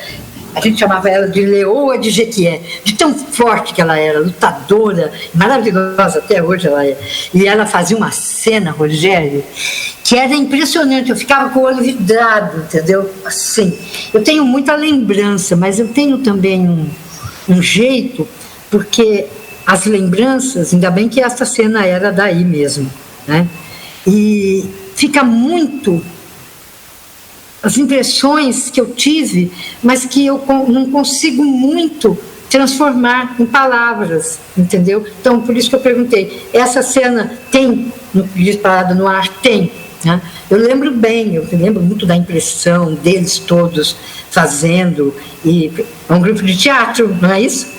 a gente chamava ela de Leoa de Jequié, de tão forte que ela era, lutadora, maravilhosa, até hoje ela é. E ela fazia uma cena, Rogério, que era impressionante. Eu ficava com o olho vidrado, entendeu? Assim, eu tenho muita lembrança, mas eu tenho também um jeito, porque... as lembranças, ainda bem que essa cena era daí mesmo, né? E fica muito as impressões que eu tive, mas que eu não consigo muito transformar em palavras, entendeu? Então, por isso que eu perguntei, essa cena tem no Grito Parado no Ar? Tem, né? Eu lembro bem, eu lembro muito da impressão deles todos fazendo, e é um grupo de teatro, não é isso?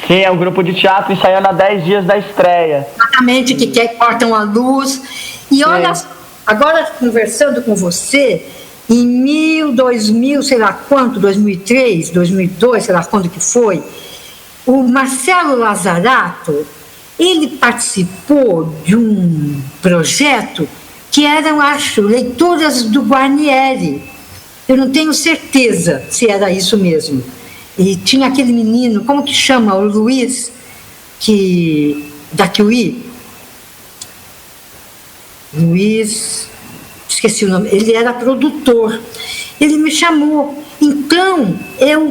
Sim, é um grupo de teatro ensaiando há 10 dias da estreia. Exatamente, que cortam a luz. E olha, agora conversando com você, em 2000, sei lá quanto, 2003, 2002, sei lá quando que foi, o Marcelo Lazarato, ele participou de um projeto que eram, acho, leituras do Guarnieri. Eu não tenho certeza se era isso mesmo. E tinha aquele menino, como que chama? O Luiz, da QI, Luiz, esqueci o nome, ele era produtor, ele me chamou, então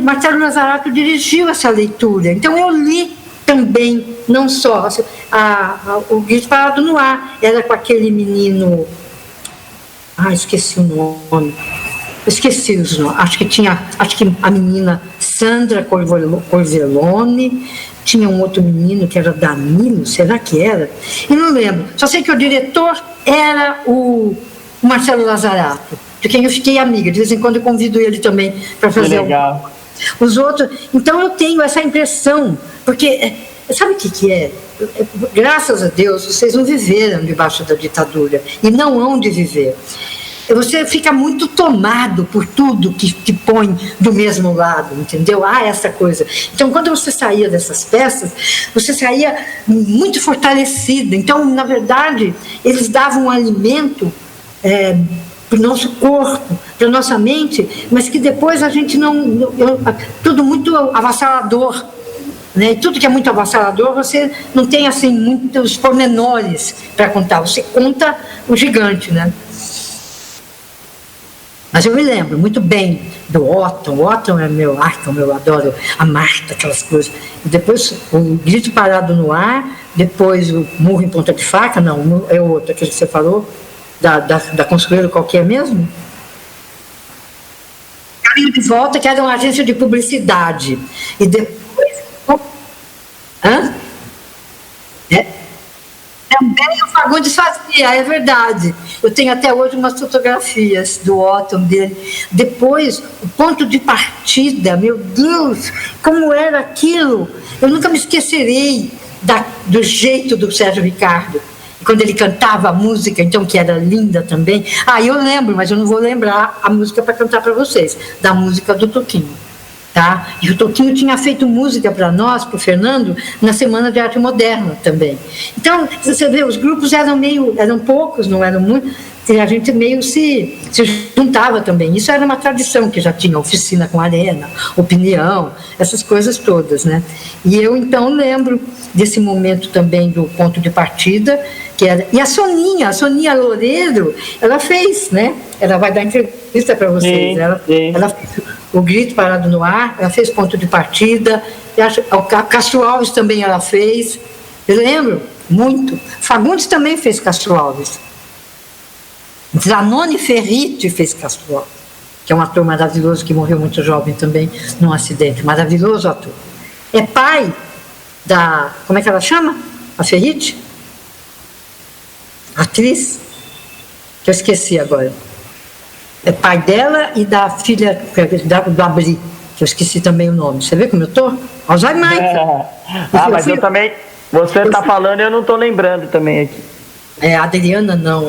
Marcelo Lazarato dirigiu essa leitura, então eu li também, não só o Grito Parado no Ar, era com aquele menino, esqueci o nome, esqueci os nomes, acho que a menina Sandra Corvelone, tinha um outro menino que era Danilo, será que era? E não lembro, só sei que o diretor era o Marcelo Lazarato, de quem eu fiquei amiga, de vez em quando eu convido ele também para fazer legal. Os outros. Então eu tenho essa impressão, porque sabe o que é? Graças a Deus vocês não viveram debaixo da ditadura e não hão de viver. Você fica muito tomado por tudo que põe do mesmo lado, entendeu? Essa coisa. Então, quando você saía dessas peças, você saía muito fortalecida. Então, na verdade, eles davam um alimento para o nosso corpo, para a nossa mente, mas que depois a gente tudo muito avassalador. Né? E tudo que é muito avassalador, você não tem assim muitos pormenores para contar. Você conta o gigante, né? Mas eu me lembro muito bem do Otton. O Otton é meu Arton, eu adoro a Marta, aquelas coisas. E depois o Grito Parado no Ar, depois o Murro em Ponta de Faca, não, é o outro, aquele que você falou, da Conselheiro qualquer mesmo. Caminho de Volta, que era uma agência de publicidade. E depois... Também o Fagundes fazia, é verdade. Eu tenho até hoje umas fotografias do Otton dele. Depois, o Ponto de Partida, meu Deus, como era aquilo. Eu nunca me esquecerei do jeito do Sérgio Ricardo. Quando ele cantava a música, então, que era linda também. Eu lembro, mas eu não vou lembrar a música para cantar para vocês, da música do Toquinho. Tá? E o Toquinho tinha feito música para nós, para o Fernando, na Semana de Arte Moderna também. Então, você vê, os grupos eram poucos, não eram muitos, e a gente meio se juntava também. Isso era uma tradição que já tinha, oficina com arena, opinião, essas coisas todas, né? E eu, então, lembro desse momento também do Ponto de Partida, que era... E a Soninha Loureiro, ela fez, né? Ela vai dar entrevista para vocês. Ela fez o Grito Parado no Ar, ela fez Ponto de Partida, o Castro Alves também ela fez, eu lembro muito. Fagundes também fez Castro Alves. Zanoni Ferriti fez Castro Alves, que é um ator maravilhoso que morreu muito jovem também num acidente, maravilhoso ator. É pai da, como é que ela chama? A Ferriti? Atriz? Que eu esqueci agora. É pai dela e da filha do Abri, que eu esqueci também o nome. Você vê como eu estou? Alzheimer. Mas eu também... Você está falando e eu não estou lembrando também aqui. Adriana não,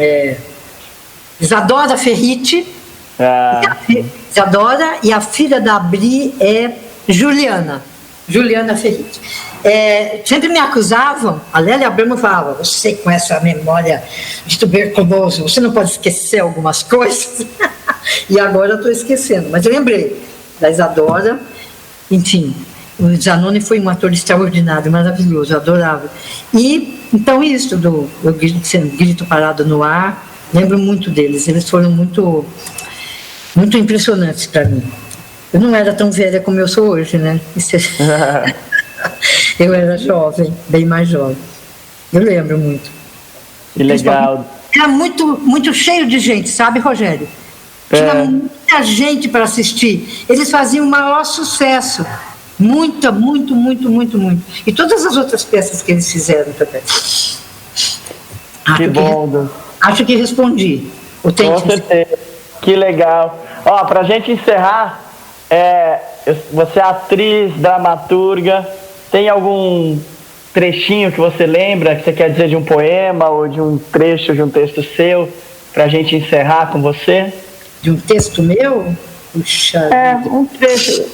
Isadora Ferriti. Isadora, e a filha da Abri é Juliana Ferriti. Sempre me acusavam, a Lélia Abramo falava, você com essa memória de tuberculoso, você não pode esquecer algumas coisas. E agora eu estou esquecendo, mas eu lembrei da Isadora. Enfim, o Zanoni foi um ator extraordinário, maravilhoso, eu adorava. E então isso do Grito Parado no Ar, lembro muito deles, eles foram muito, muito impressionantes para mim. Eu não era tão velha como eu sou hoje, né? Eu era jovem, bem mais jovem. Eu lembro muito. Que legal. Era muito, muito cheio de gente, sabe, Rogério? Tinha muita gente para assistir. Eles faziam o maior sucesso. Muito. E todas as outras peças que eles fizeram também. Que bom. Acho que respondi. Com certeza. Que legal. Para a gente encerrar, você é atriz, dramaturga, tem algum trechinho que você lembra, que você quer dizer de um poema ou de um trecho de um texto seu, para a gente encerrar com você? De um texto meu? Puxa. Um trecho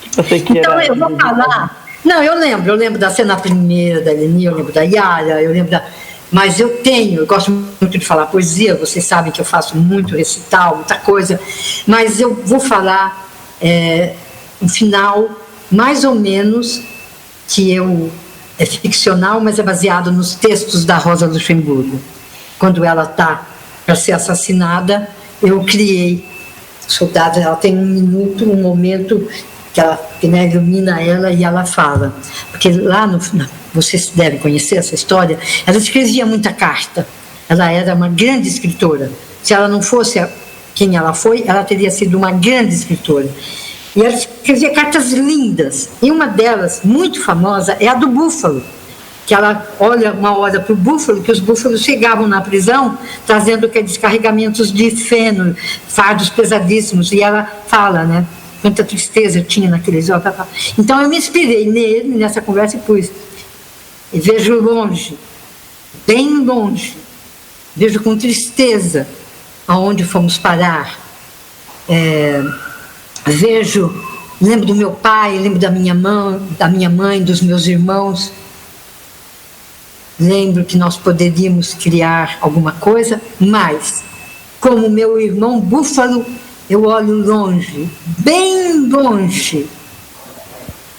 que você queira. Então eu vou falar. Não, eu lembro da cena primeira da Eleni, eu lembro da Yara, eu lembro da... Mas eu gosto muito de falar poesia, vocês sabem que eu faço muito recital, muita coisa, mas eu vou falar um final, mais ou menos, que eu é ficcional, mas é baseado nos textos da Rosa Luxemburgo. Quando ela está para ser assassinada, eu criei Soldado. Ela tem um momento que né, ilumina ela e ela fala. Porque lá, vocês devem conhecer essa história, ela escrevia muita carta. Ela era uma grande escritora. Se ela não fosse quem ela foi, ela teria sido uma grande escritora. E ela escrevia cartas lindas. E uma delas, muito famosa, é a do búfalo. Que ela olha uma hora para o búfalo, que os búfalos chegavam na prisão trazendo descarregamentos de feno, fardos pesadíssimos. E ela fala, né? Quanta tristeza eu tinha naqueles olhos. Então eu me inspirei nele, nessa conversa, e pus. E vejo longe, bem longe, vejo com tristeza aonde fomos parar. Lembro do meu pai, lembro da minha mãe, dos meus irmãos. Lembro que nós poderíamos criar alguma coisa, mas, como meu irmão búfalo, eu olho longe, bem longe,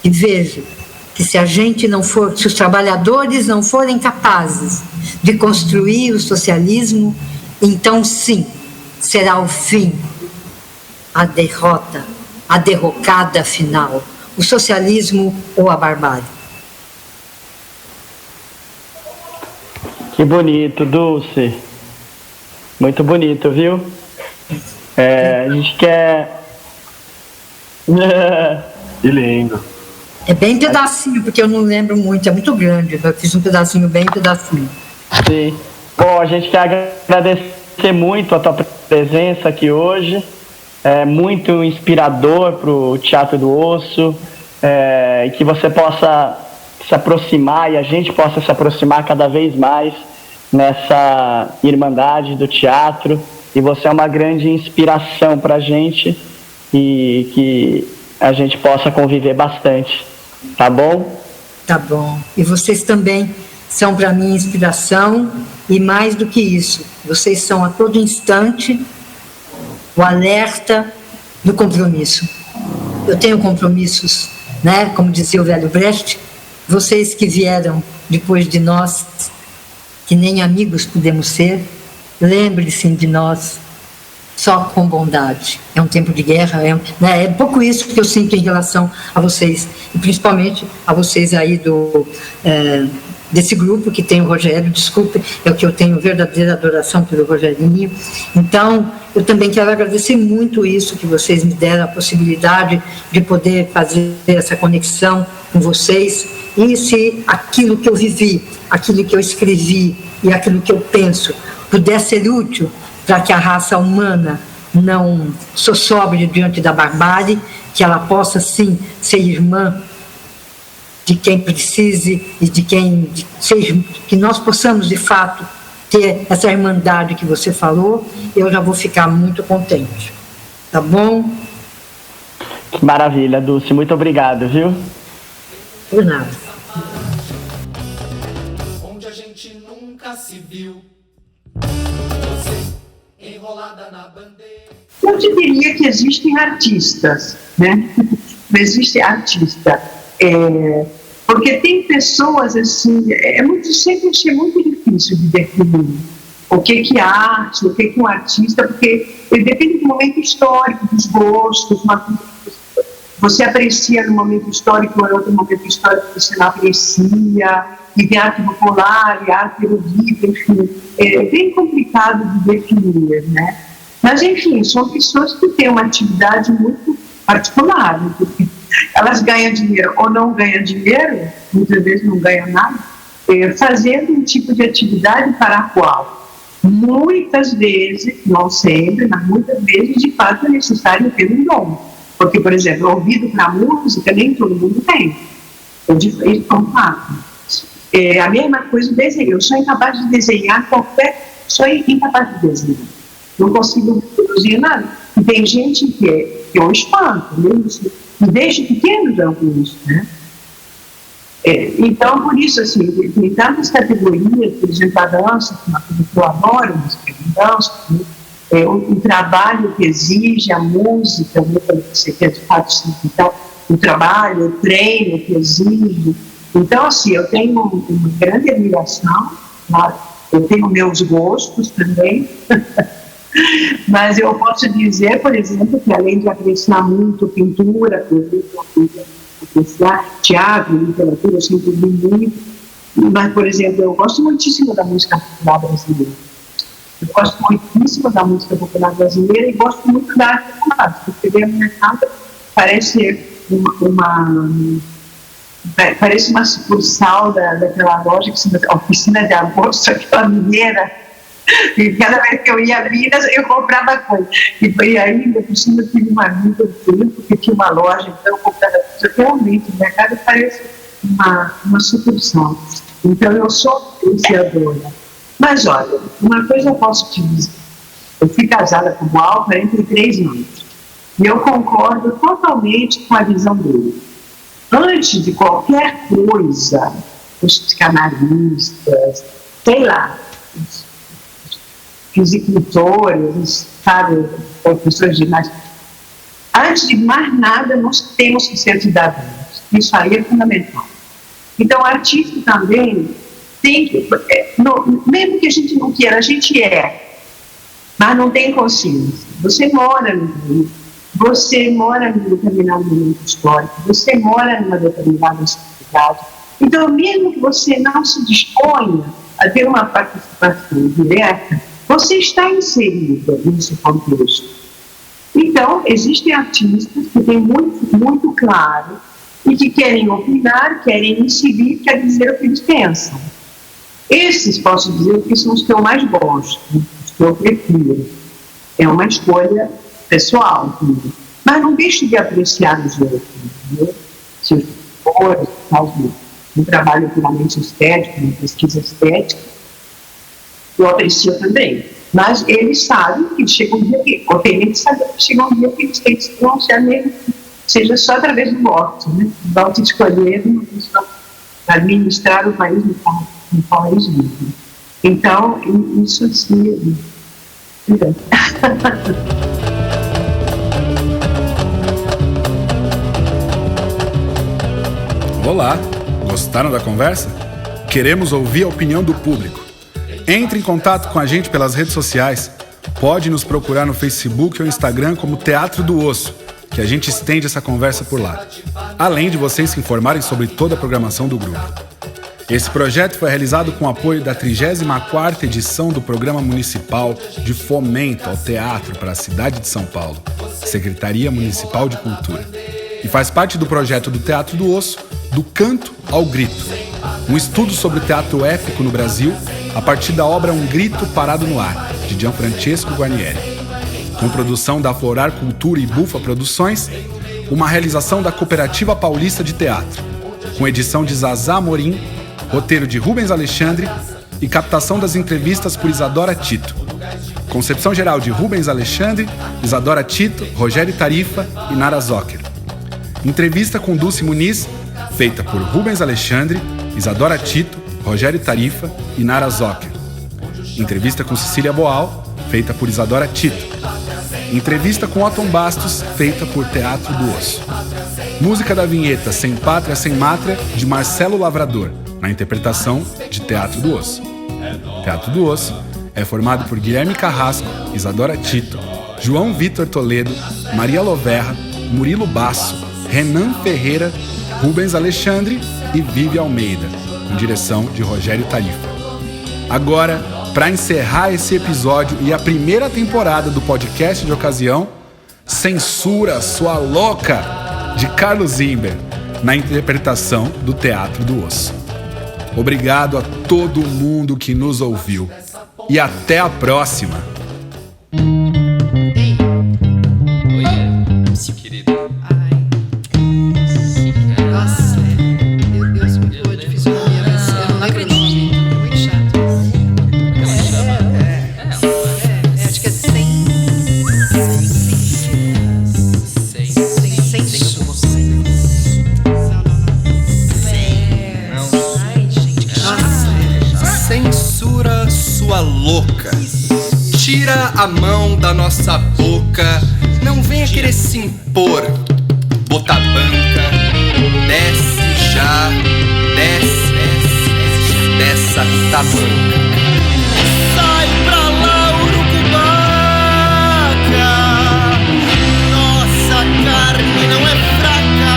e vejo que se os trabalhadores não forem capazes de construir o socialismo, então sim, será o fim, a derrota, a derrocada final, o socialismo ou a barbárie. Que bonito, Dulce. Muito bonito, viu? A gente quer... Que lindo. É bem pedacinho, porque eu não lembro muito, é muito grande. Eu fiz um pedacinho bem pedacinho. Sim. Bom, a gente quer agradecer muito a tua presença aqui hoje. É muito inspirador para o Teatro do Osso. E que você possa se aproximar e a gente possa se aproximar cada vez mais nessa irmandade do teatro. E você é uma grande inspiração para a gente e que a gente possa conviver bastante. Tá bom? Tá bom. E vocês também são para mim inspiração e mais do que isso, vocês são a todo instante o alerta do compromisso. Eu tenho compromissos, né? Como dizia o velho Brecht, vocês que vieram depois de nós, que nem amigos podemos ser, lembre-se de nós só com bondade. É um tempo de guerra, é pouco isso que eu sinto em relação a vocês, e principalmente a vocês aí desse grupo que tem o Rogério, desculpe, é o que eu tenho verdadeira adoração pelo Rogerinho. Então, eu também quero agradecer muito isso, que vocês me deram a possibilidade de poder fazer essa conexão com vocês, e se aquilo que eu vivi, aquilo que eu escrevi e aquilo que eu penso puder ser útil para que a raça humana não sossobre diante da barbárie, que ela possa sim ser irmã de quem precise e que nós possamos de fato ter essa irmandade que você falou, eu já vou ficar muito contente. Tá bom? Maravilha, Dulce, muito obrigado, viu? Por nada. Onde a gente nunca se viu. Você enrolada na bandeira. Eu te diria que existem artistas, né? Existe artista. Porque tem pessoas assim, sempre achei muito difícil de definir o que é arte, o que é um artista, porque ele depende do momento histórico, dos gostos, você aprecia no momento histórico, ou em outro momento histórico você não aprecia, e tem arte popular, e arte erudita, enfim, é bem complicado de definir, né? Mas, enfim, são pessoas que têm uma atividade muito particular, né? Porque elas ganham dinheiro ou não ganham dinheiro, muitas vezes não ganham nada, fazendo um tipo de atividade para a qual muitas vezes, não sempre, mas muitas vezes, de fato, é necessário ter um dom. Porque, por exemplo, ouvido para música, nem todo mundo tem. Isso é um fato. A mesma coisa o desenho. Eu sou incapaz de desenhar sou incapaz de desenhar. Não consigo produzir nada. E tem gente que eu espanto, mesmo assim, desde pequeno já alguns, né? Então, por isso, assim, tem tantas categorias, por exemplo, a dança, que é uma coisa que eu adoro, a dança, né? O trabalho que exige, a música, né, quando você quer de fato significar o trabalho, o treino que exige, Então, assim, eu tenho uma grande admiração, claro, eu tenho meus gostos também, mas eu posso dizer, por exemplo, que além de apreciar muito pintura, apreciar teatro, literatura, eu sempre vi muito, mas, por exemplo, eu gosto muitíssimo da música popular brasileira. Eu gosto muitíssimo da música popular brasileira e gosto muito da arte popular. Se você ver a minha casa, parece uma sucursal daquela loja que se chama Oficina de Agosto, aquela mineira. E cada vez que eu ia a Minas, eu comprava coisa. E aí, eu tive uma amiga que tinha uma loja, então eu comprava coisa. Realmente, minha casa parece uma sucursal. Então, eu sou apreciadora. Mas, olha, uma coisa eu posso te dizer. Eu fui casada com o Al há 43 anos. E eu concordo totalmente com a visão dele. Antes de qualquer coisa, os psicanalistas, sei lá, os fisicultores, sabe, professores de ginástica, antes de mais nada, nós temos que ser cidadãos. Isso aí é fundamental. Então, o artista também tem que, mesmo que a gente não queira, a gente mas não tem consciência. Você mora no Rio, você mora num determinado momento histórico, você mora numa determinada cidade. Então, mesmo que você não se disponha a ter uma participação direta, você está inserido nesse contexto. Então, existem artistas que têm muito claro e que querem opinar, querem incidir, querem dizer o que eles pensam. Esses, posso dizer, que são os que eu mais gosto, os que eu prefiro. É uma escolha pessoal, mas não deixe de apreciar os outros, entendeu? Se os autores, um trabalho puramente estético, uma pesquisa estética, eu aprecio também. Mas eles sabem que chega um dia que, ou tem que saber que chega um dia que eles têm que se pronunciar mesmo, seja só através do voto, né? O voto de escolher uma pessoa para administrar o país de forma legítima. Então, isso assim. Olá, gostaram da conversa? Queremos ouvir a opinião do público. Entre em contato com a gente pelas redes sociais. Pode nos procurar no Facebook ou Instagram como Teatro do Osso, que a gente estende essa conversa por lá. Além de vocês se informarem sobre toda a programação do grupo. Esse projeto foi realizado com o apoio da 34ª edição do Programa Municipal de Fomento ao Teatro para a Cidade de São Paulo, Secretaria Municipal de Cultura. E faz parte do projeto do Teatro do Osso, do Canto ao Grito, um estudo sobre o teatro épico no Brasil a partir da obra Um Grito Parado no Ar, de Gianfrancesco Guarnieri. Com produção da Florar Cultura e Bufa Produções, uma realização da Cooperativa Paulista de Teatro, com edição de Zazá Amorim, roteiro de Rubens Alexandre e captação das entrevistas por Isadora Tito. Concepção geral de Rubens Alexandre, Isadora Tito, Rogério Tarifa e Nara Zocker. Entrevista com Dulce Muniz, feita por Rubens Alexandre, Isadora Tito, Rogério Tarifa e Nara Zocker. Entrevista com Cecília Boal, feita por Isadora Tito. Entrevista com Otton Bastos, feita por Teatro do Osso. Música da vinheta Sem Pátria, Sem Mátria, de Marcelo Lavrador, na interpretação de Teatro do Osso. Teatro do Osso é formado por Guilherme Carrasco, Isadora Tito, João Vitor Toledo, Maria Loverra, Murilo Basso, Renan Ferreira, Rubens Alexandre e Vivi Almeida, com direção de Rogério Tarifa. Agora, para encerrar esse episódio e a primeira temporada do podcast de ocasião, Censura Sua Louca, de Carlos Zimmer, na interpretação do Teatro do Osso. Obrigado a todo mundo que nos ouviu e até a próxima! Louca, tira a mão da nossa boca, não venha querer se impor, bota banca, desce já, desce. dessa tamanca. Sai pra lá, urucubaca, nossa carne não é fraca,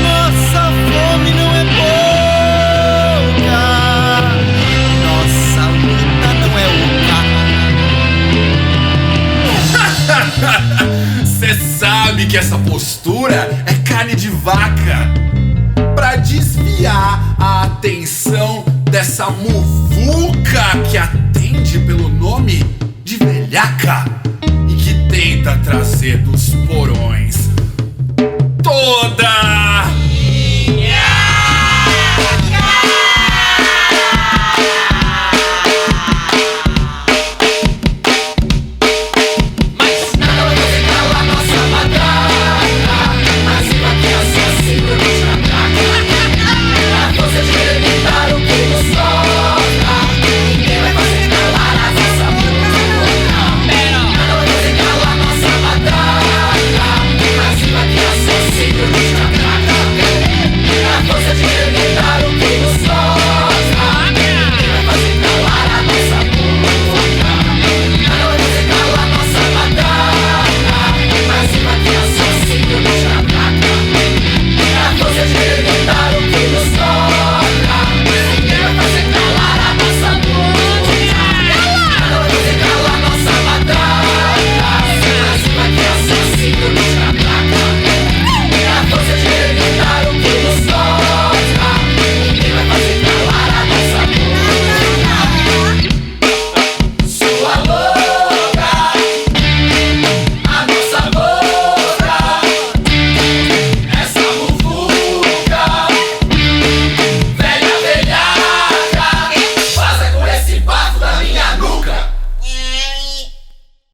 nossa fome não é pouca, nossa luta não é oca. Cê sabe que essa postura é carne de vaca pra desviar a atenção dessa muvuca que atende pelo nome de velhaca e que tenta trazer dos porões toda a